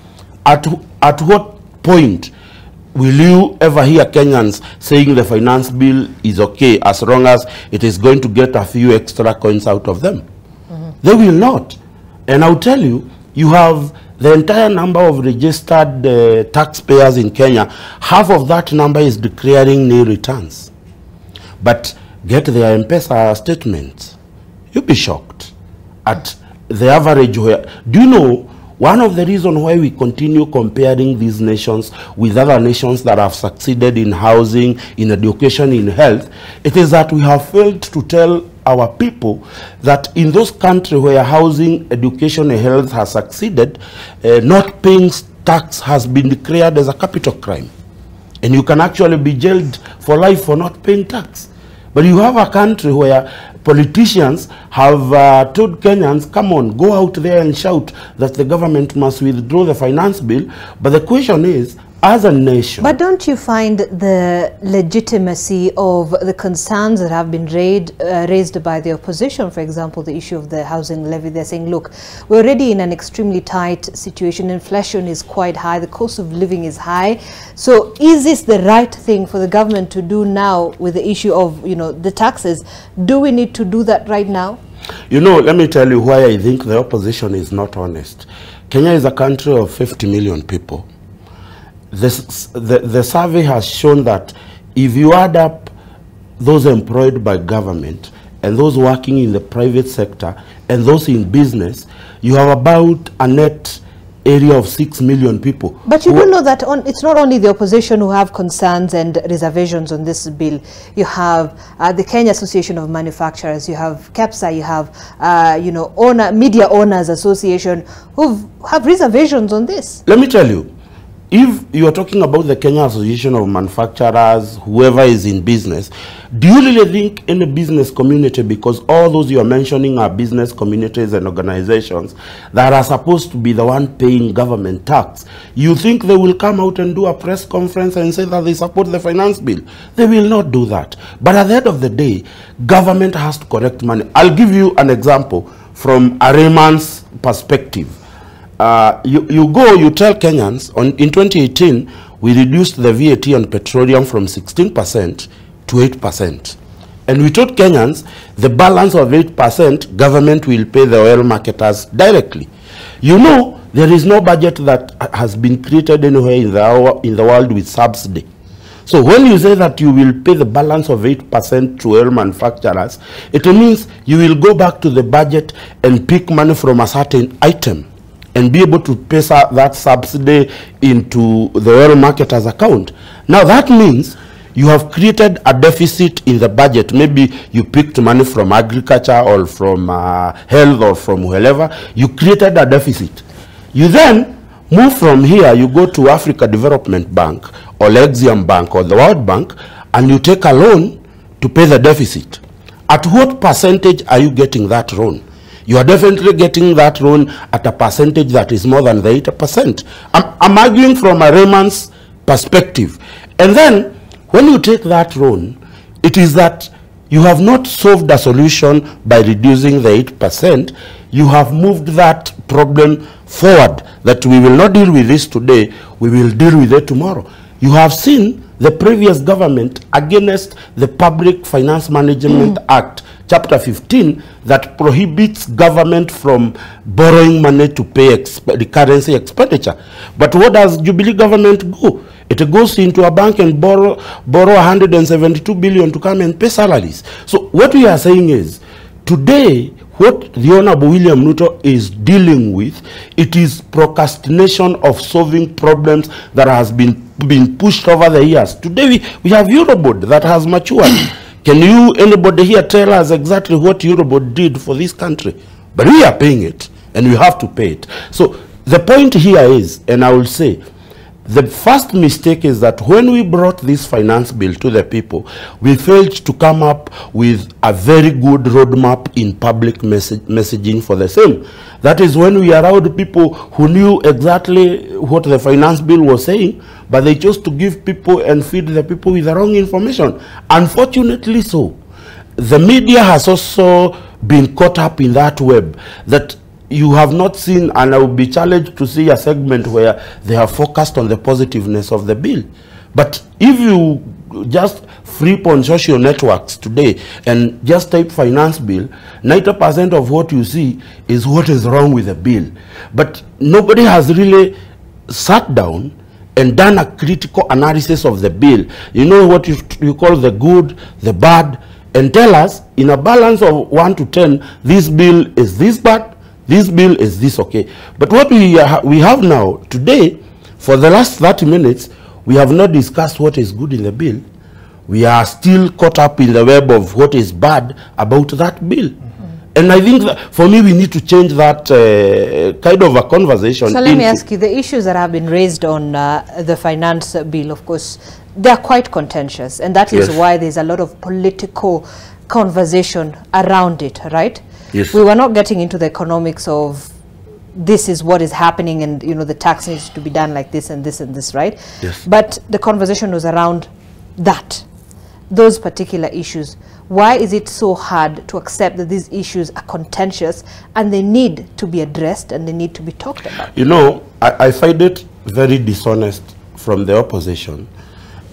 at what point will you ever hear Kenyans saying the finance bill is okay as long as it is going to get a few extra coins out of them? They will not. And I'll tell you, you have the entire number of registered taxpayers in Kenya. Half of that number is declaring nil returns. But get their M-Pesa statements. You'll be shocked at the average. Where, do you know, one of the reasons why we continue comparing these nations with other nations that have succeeded in housing, in education, in health, it is that we have failed to tell our people that in those countries where housing, education, and health has succeeded, not paying tax has been declared as a capital crime. And you can actually be jailed for life for not paying tax. But you have a country where politicians have told Kenyans, come on, go out there and shout that the government must withdraw the finance bill. But the question is, as a nation... But don't you find the legitimacy of the concerns that have been raised by the opposition, for example, the issue of the housing levy? They're saying, look, we're already in an extremely tight situation. Inflation is quite high. The cost of living is high. So is this the right thing for the government to do now with the issue of, you know, the taxes? Do we need to do that right now? You know, let me tell you why I think the opposition is not honest. Kenya is a country of 50 million people. The survey has shown that if you add up those employed by government and those working in the private sector and those in business, you have about a net area of 6 million people. But you do know that it's not only the opposition who have concerns and reservations on this bill. You have the Kenya Association of Manufacturers, you have KEPSA, you have you know, Media Owners Association who have reservations on this. Let me tell you, if you are talking about the Kenya Association of Manufacturers, whoever is in business, do you really think in the business community, because all those you are mentioning are business communities and organizations that are supposed to be the one paying government tax, you think they will come out and do a press conference and say that they support the finance bill? They will not do that. But at the end of the day, government has to correct money. I'll give you an example from a layman's perspective. You tell Kenyans, in 2018, we reduced the VAT on petroleum from 16% to 8%. And we told Kenyans, the balance of 8%, government will pay the oil marketers directly. You know, there is no budget that has been created anywhere in the world with subsidy. So when you say that you will pay the balance of 8% to oil manufacturers, it means you will go back to the budget and pick money from a certain item and be able to pay that subsidy into the oil marketer's account. Now that means you have created a deficit in the budget. Maybe you picked money from agriculture or from health or from wherever. You created a deficit. You then move from here, you go to Africa Development Bank or Lexium Bank or the World Bank, and you take a loan to pay the deficit. At what percentage are you getting that loan? You are definitely getting that loan at a percentage that is more than the 80%. I'm arguing from a layman's perspective. And then, when you take that loan, it is that you have not solved a solution by reducing the 8%. You have moved that problem forward, that we will not deal with this today, we will deal with it tomorrow. You have seen the previous government against the Public Finance Management Act, Chapter 15, that prohibits government from borrowing money to pay the currency expenditure. But what does Jubilee government do? It goes into a bank and borrow 172 billion to come and pay salaries. So what we are saying is, today, what the Honorable William Ruto is dealing with, it is procrastination of solving problems that has been pushed over the years. Today we have Eurobond that has matured. Can anybody here tell us exactly what Eurobond did for this country? But we are paying it, and we have to pay it. So the point here is, and I will say, the first mistake is that when we brought this finance bill to the people, we failed to come up with a very good roadmap in public messaging for the same. That is when we allowed people who knew exactly what the finance bill was saying, but they chose to give people and feed the people with the wrong information. Unfortunately so. The media has also been caught up in that web that you have not seen, and I will be challenged to see a segment where they have focused on the positiveness of the bill. But if you just flip on social networks today and just type finance bill, 90% of what you see is what is wrong with the bill. But nobody has really sat down and done a critical analysis of the bill. You know what you call the good, the bad, and tell us in a balance of 1 to 10, this bill is this bad, this bill is this okay. But what we have now, today, for the last 30 minutes, we have not discussed what is good in the bill. We are still caught up in the web of what is bad about that bill. And I think that for me, we need to change that kind of a conversation. So let me ask you, the issues that have been raised on the finance bill, of course, they are quite contentious. And that is why there's a lot of political conversation around it, right? Yes. We were not getting into the economics of this is what is happening and, you know, the tax needs to be done like this and this and this, right? Yes. But the conversation was around that, those particular issues. Why is it so hard to accept that these issues are contentious and they need to be addressed and they need to be talked about? You know, I find it very dishonest from the opposition.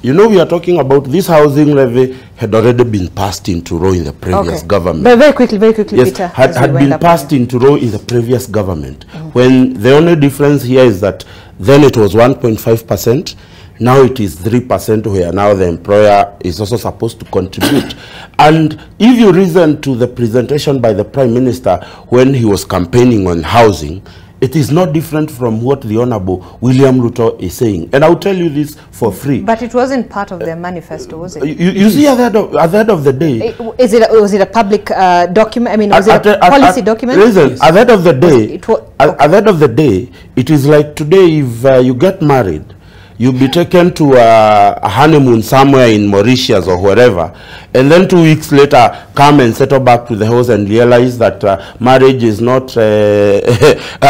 You know, we are talking about this housing levy had already been passed into law in the previous government. But very quickly, yes, Peter. Had been passed into law in the previous government. When the only difference here is that then it was 1.5%, now it is 3%, where now the employer is also supposed to contribute. And if you listen to the presentation by the Prime Minister when he was campaigning on housing, it is not different from what the Honorable William Ruto is saying. And I'll tell you this for free. But it wasn't part of their manifesto, was it? You see, at the end of the day... Was it a public document? I mean, was it a policy document? Listen, at the end of the day, at the end of the day, it is like today, if you get married, you'll be taken to a honeymoon somewhere in Mauritius or wherever, and then 2 weeks later come and settle back to the house and realize that marriage is not a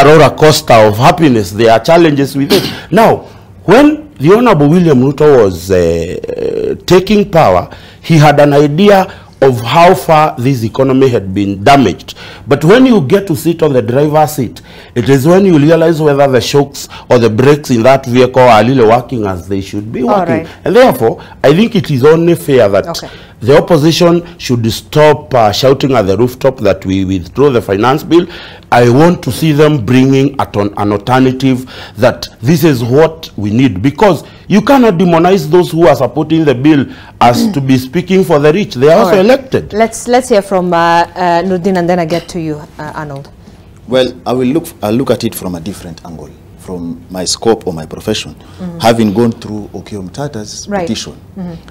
roller coaster of happiness. There are challenges with it. Now, when the Honorable William Ruto was taking power, he had an idea of how far this economy had been damaged. But when you get to sit on the driver's seat, it is when you realize whether the shocks or the brakes in that vehicle are really working as they should be working. And therefore, I think it is only fair that the opposition should stop shouting at the rooftop that we withdraw the finance bill. I want to see them bringing an alternative that this is what we need, because you cannot demonize those who are supporting the bill as to be speaking for the rich. They are also elected. Let's hear from Nurdin, and then I get to you, Arnold. Well, I'll look at it from a different angle, from my scope or my profession, having gone through Okiya Omtatah's petition.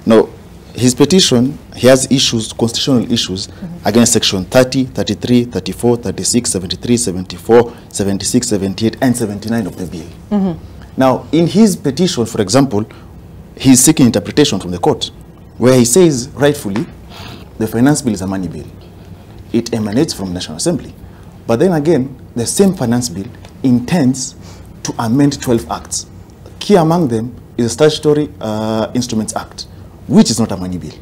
Now, his petition, he has issues, constitutional issues, against section 30, 33, 34, 36, 73, 74, 76, 78, and 79 of the bill. Now, in his petition, for example, he's seeking interpretation from the court, where he says, rightfully, the finance bill is a money bill. It emanates from the National Assembly. But then again, the same finance bill intends to amend 12 acts. Key among them is the Statutory Instruments Act, which is not a money bill.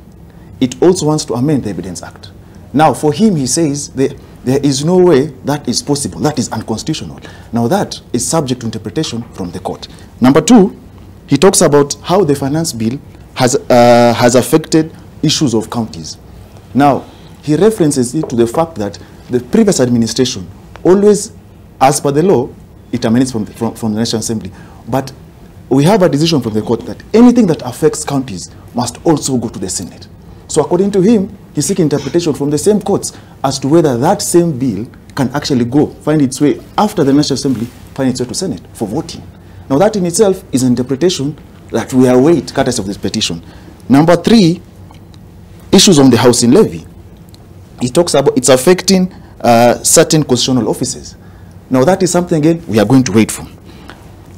It also wants to amend the Evidence Act. Now, for him, he says there is no way that is possible. That is unconstitutional. Now, that is subject to interpretation from the court. Number two, he talks about how the finance bill has affected issues of counties. Now, he references it to the fact that the previous administration always, as per the law, it emanates from the National Assembly. But we have a decision from the court that anything that affects counties must also go to the Senate. So according to him, he's seeking interpretation from the same courts as to whether that same bill can actually go, find its way after the National Assembly, find its way to Senate for voting. Now that in itself is an interpretation that we await courtesy of this petition. Number three, issues on the housing levy. He talks about it's affecting certain constitutional offices. Now that is something, again, we are going to wait for.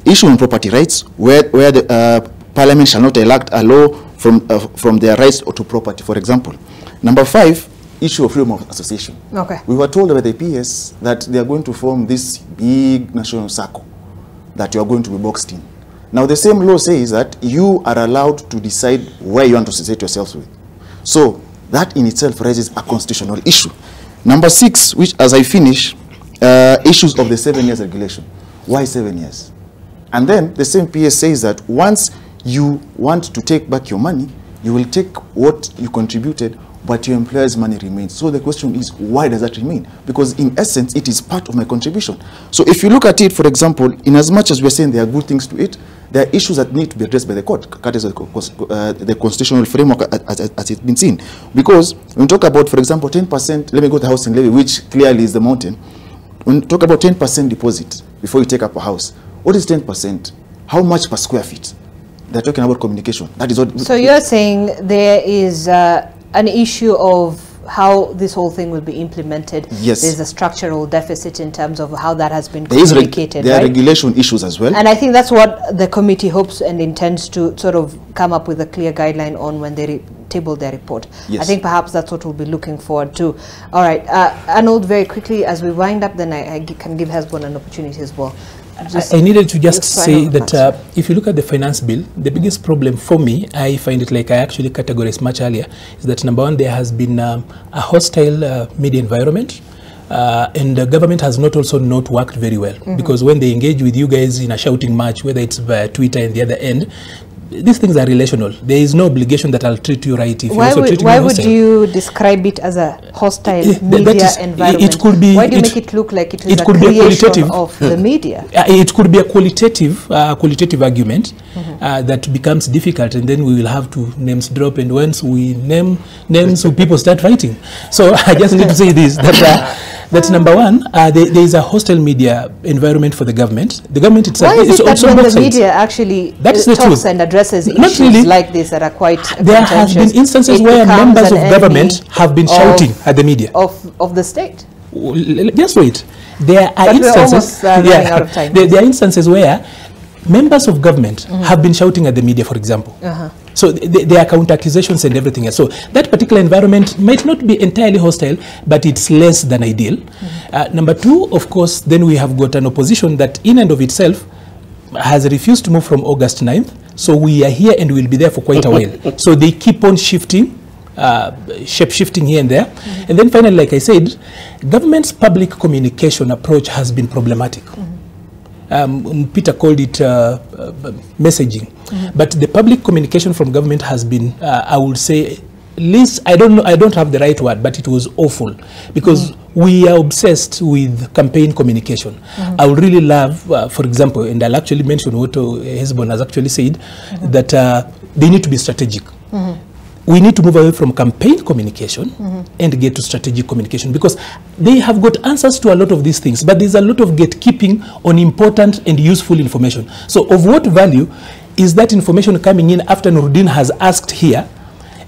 Issue on property rights, where the Parliament shall not elect a law from their rights to property, for example. Number five, issue of freedom of association. Okay. We were told by the PS that they are going to form this big national circle that you are going to be boxed in. Now the same law says that you are allowed to decide where you want to associate yourselves with. So that in itself raises a constitutional issue. Number six, which as I finish, issues of the 7 years regulation. Why 7 years? And then the same PS says that once you want to take back your money, you will take what you contributed, but your employer's money remains. So the question is, why does that remain? Because in essence, it is part of my contribution. So if you look at it, for example, in as much as we're saying there are good things to it, there are issues that need to be addressed by the court, the constitutional framework as it's been seen. Because when we talk about, for example, 10%, let me go to the housing levy, which clearly is the mountain. When we talk about 10% deposit before you take up a house, what is 10%? How much per square feet? They're talking about communication. That is what. So you're saying there is an issue of how this whole thing will be implemented. Yes. There's a structural deficit in terms of how that has been communicated. There are regulation issues as well. And I think that's what the committee hopes and intends to sort of come up with a clear guideline on when they table their report. Yes. I think perhaps that's what we'll be looking forward to. All right, Arnold, very quickly as we wind up, then I can give Hezbollah an opportunity as well. I needed to just say that if you look at the finance bill, the biggest problem for me, I find it like I actually categorized much earlier, is that number one, there has been a hostile media environment, and the government has not worked very well, because when they engage with you guys in a shouting match, whether it's via Twitter and the other end, these things are relational. There is no obligation that I'll treat you right if you also treat me hostile. Why would you describe it as a hostile media environment? It could be. Why do you make it look like it is a creation of the media? It could be a qualitative argument that becomes difficult, and then we will have to names drop, and once we name names, so people start writing. So I just need to say this, that's number one. There is a hostile media environment for the government. The government itself. Why is it that when the media actually talks and addresses issues like this that are quite there have been instances where members of government have been shouting at the media of the state? Just wait. There are instances. Running out of time. There are instances where members of government have been shouting at the media, for example. So there are counter accusations and everything else. So that particular environment might not be entirely hostile, but it's less than ideal. Number two, of course, then we have got an opposition that in and of itself has refused to move from August 9th. So we are here and we'll be there for quite a while. So they keep on shifting, shape-shifting here and there. And then finally, like I said, government's public communication approach has been problematic. Peter called it messaging. But the public communication from government has been, I would say, least, I don't have the right word, but it was awful, because we are obsessed with campaign communication. I would really love, for example, and I'll actually mention what Hezbollah has actually said, that they need to be strategic. we need to move away from campaign communication and get to strategic communication, because they have got answers to a lot of these things, but there's a lot of gatekeeping on important and useful information. So of what value is that information coming in after Nurdin has asked here,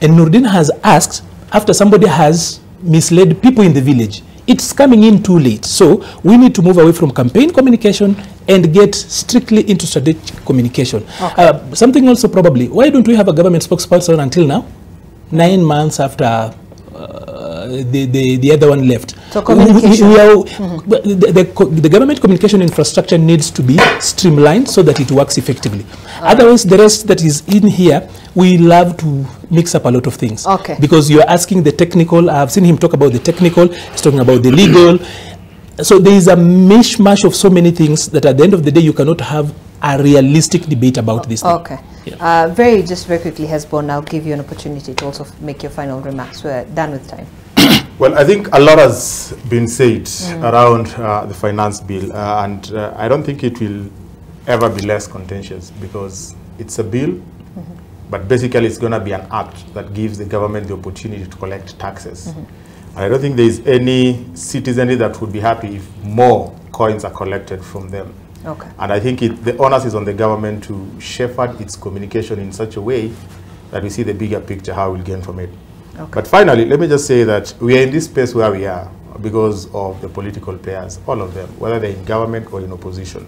and Nurdin has asked after somebody has misled people in the village? It's coming in too late. So we need to move away from campaign communication and get strictly into strategic communication. Okay. Something also probably, why don't we have a government spokesperson until now? 9 months after the other one left. So communication. The government communication infrastructure needs to be streamlined so that it works effectively. Otherwise, the rest that is in here, we love to mix up a lot of things. Okay. Because you're asking the technical, I've seen him talk about the technical, he's talking about the legal. So there is a mishmash of so many things that at the end of the day, you cannot have a realistic debate about this thing. Okay. Yeah. Just very quickly, Hesbon, I'll give you an opportunity to also make your final remarks. We're done with time. Well, I think a lot has been said around the finance bill, and I don't think it will ever be less contentious, because it's a bill, but basically it's going to be an act that gives the government the opportunity to collect taxes. And I don't think there is any citizenry that would be happy if more coins are collected from them. Okay. And I think the onus is on the government to shepherd its communication in such a way that we see the bigger picture, how we'll gain from it. Okay. But finally, let me just say that we are in this space where we are because of the political players, all of them, whether they're in government or in opposition,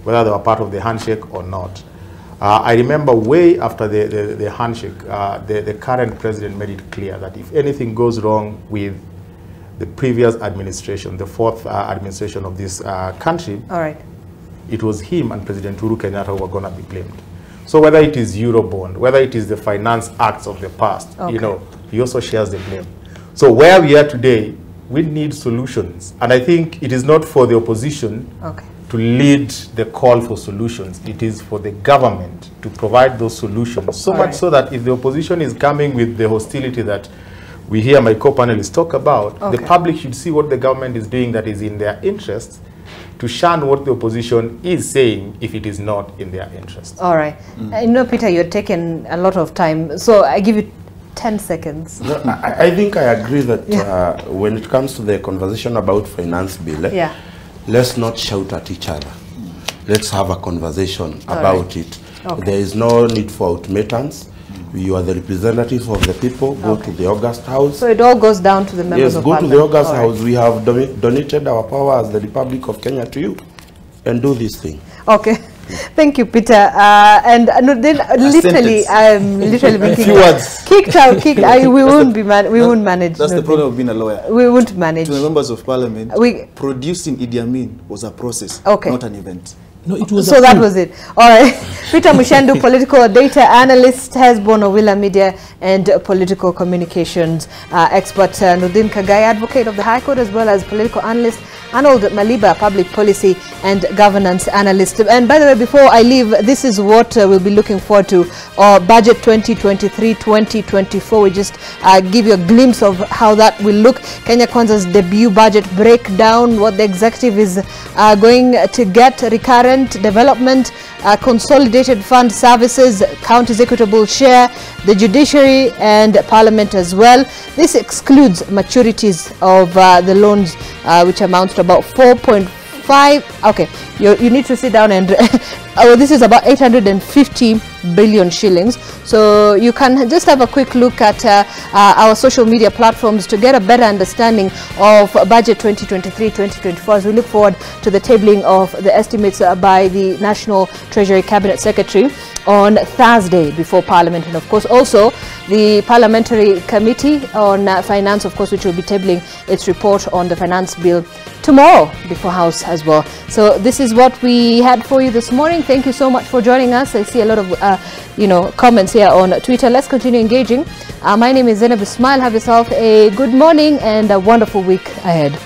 whether they were part of the handshake or not. I remember way after the handshake, the current president made it clear that if anything goes wrong with the previous administration, the fourth administration of this country, it was him and President Uhuru Kenyatta who were going to be blamed. So whether it is Eurobond, whether it is the finance acts of the past, you know, he also shares the blame. So where we are today, we need solutions. And I think it is not for the opposition to lead the call for solutions. It is for the government to provide those solutions. So much so that if the opposition is coming with the hostility that we hear my co-panelists talk about, the public should see what the government is doing that is in their interests, to shun what the opposition is saying if it is not in their interest. All right. I know, Peter, you're taking a lot of time, so I give you 10 seconds. No, I think I agree that when it comes to the conversation about finance bill, let's not shout at each other. Let's have a conversation about it. There is no need for ultimatums. You are the representatives of the people. Go to the August House. So it all goes down to the members of Parliament. Yes, go to the August House. We have donated our power as the Republic of Kenya to you, and do this thing. Okay. Thank you, Peter. And then literally, I'm literally being kicked out. We won't manage. That's the problem of being a lawyer. We won't manage. To the members of Parliament, producing Idi Amin was a process, not an event. No, it was so that was it. All right. Peter Mushandu, political data analyst, Hesbon Owila Media and political communications expert, Nurdin Kagai, advocate of the High Court, as well as political analyst, Arnold Maliba, public policy and governance analyst. And by the way, before I leave, this is what we'll be looking forward to, budget 2023-2024. We just give you a glimpse of how that will look. Kenya Kwanza's debut budget breakdown, what the executive is going to get, recurrent development, consolidated fund services, county's equitable share, the judiciary and parliament as well. This excludes maturities of the loans, which amounts to about 4.5. Okay, you need to sit down and this is about 850 billion shillings. So you can just have a quick look at our social media platforms to get a better understanding of budget 2023-2024 as we look forward to the tabling of the estimates by the National Treasury Cabinet Secretary on Thursday before Parliament, and of course also the Parliamentary Committee on Finance, of course, which will be tabling its report on the finance bill tomorrow before House as well. So this is what we had for you this morning. Thank you so much for joining us. I see a lot of comments here on Twitter. Let's continue engaging. My name is Zainab Ismail. Have yourself a good morning and a wonderful week ahead.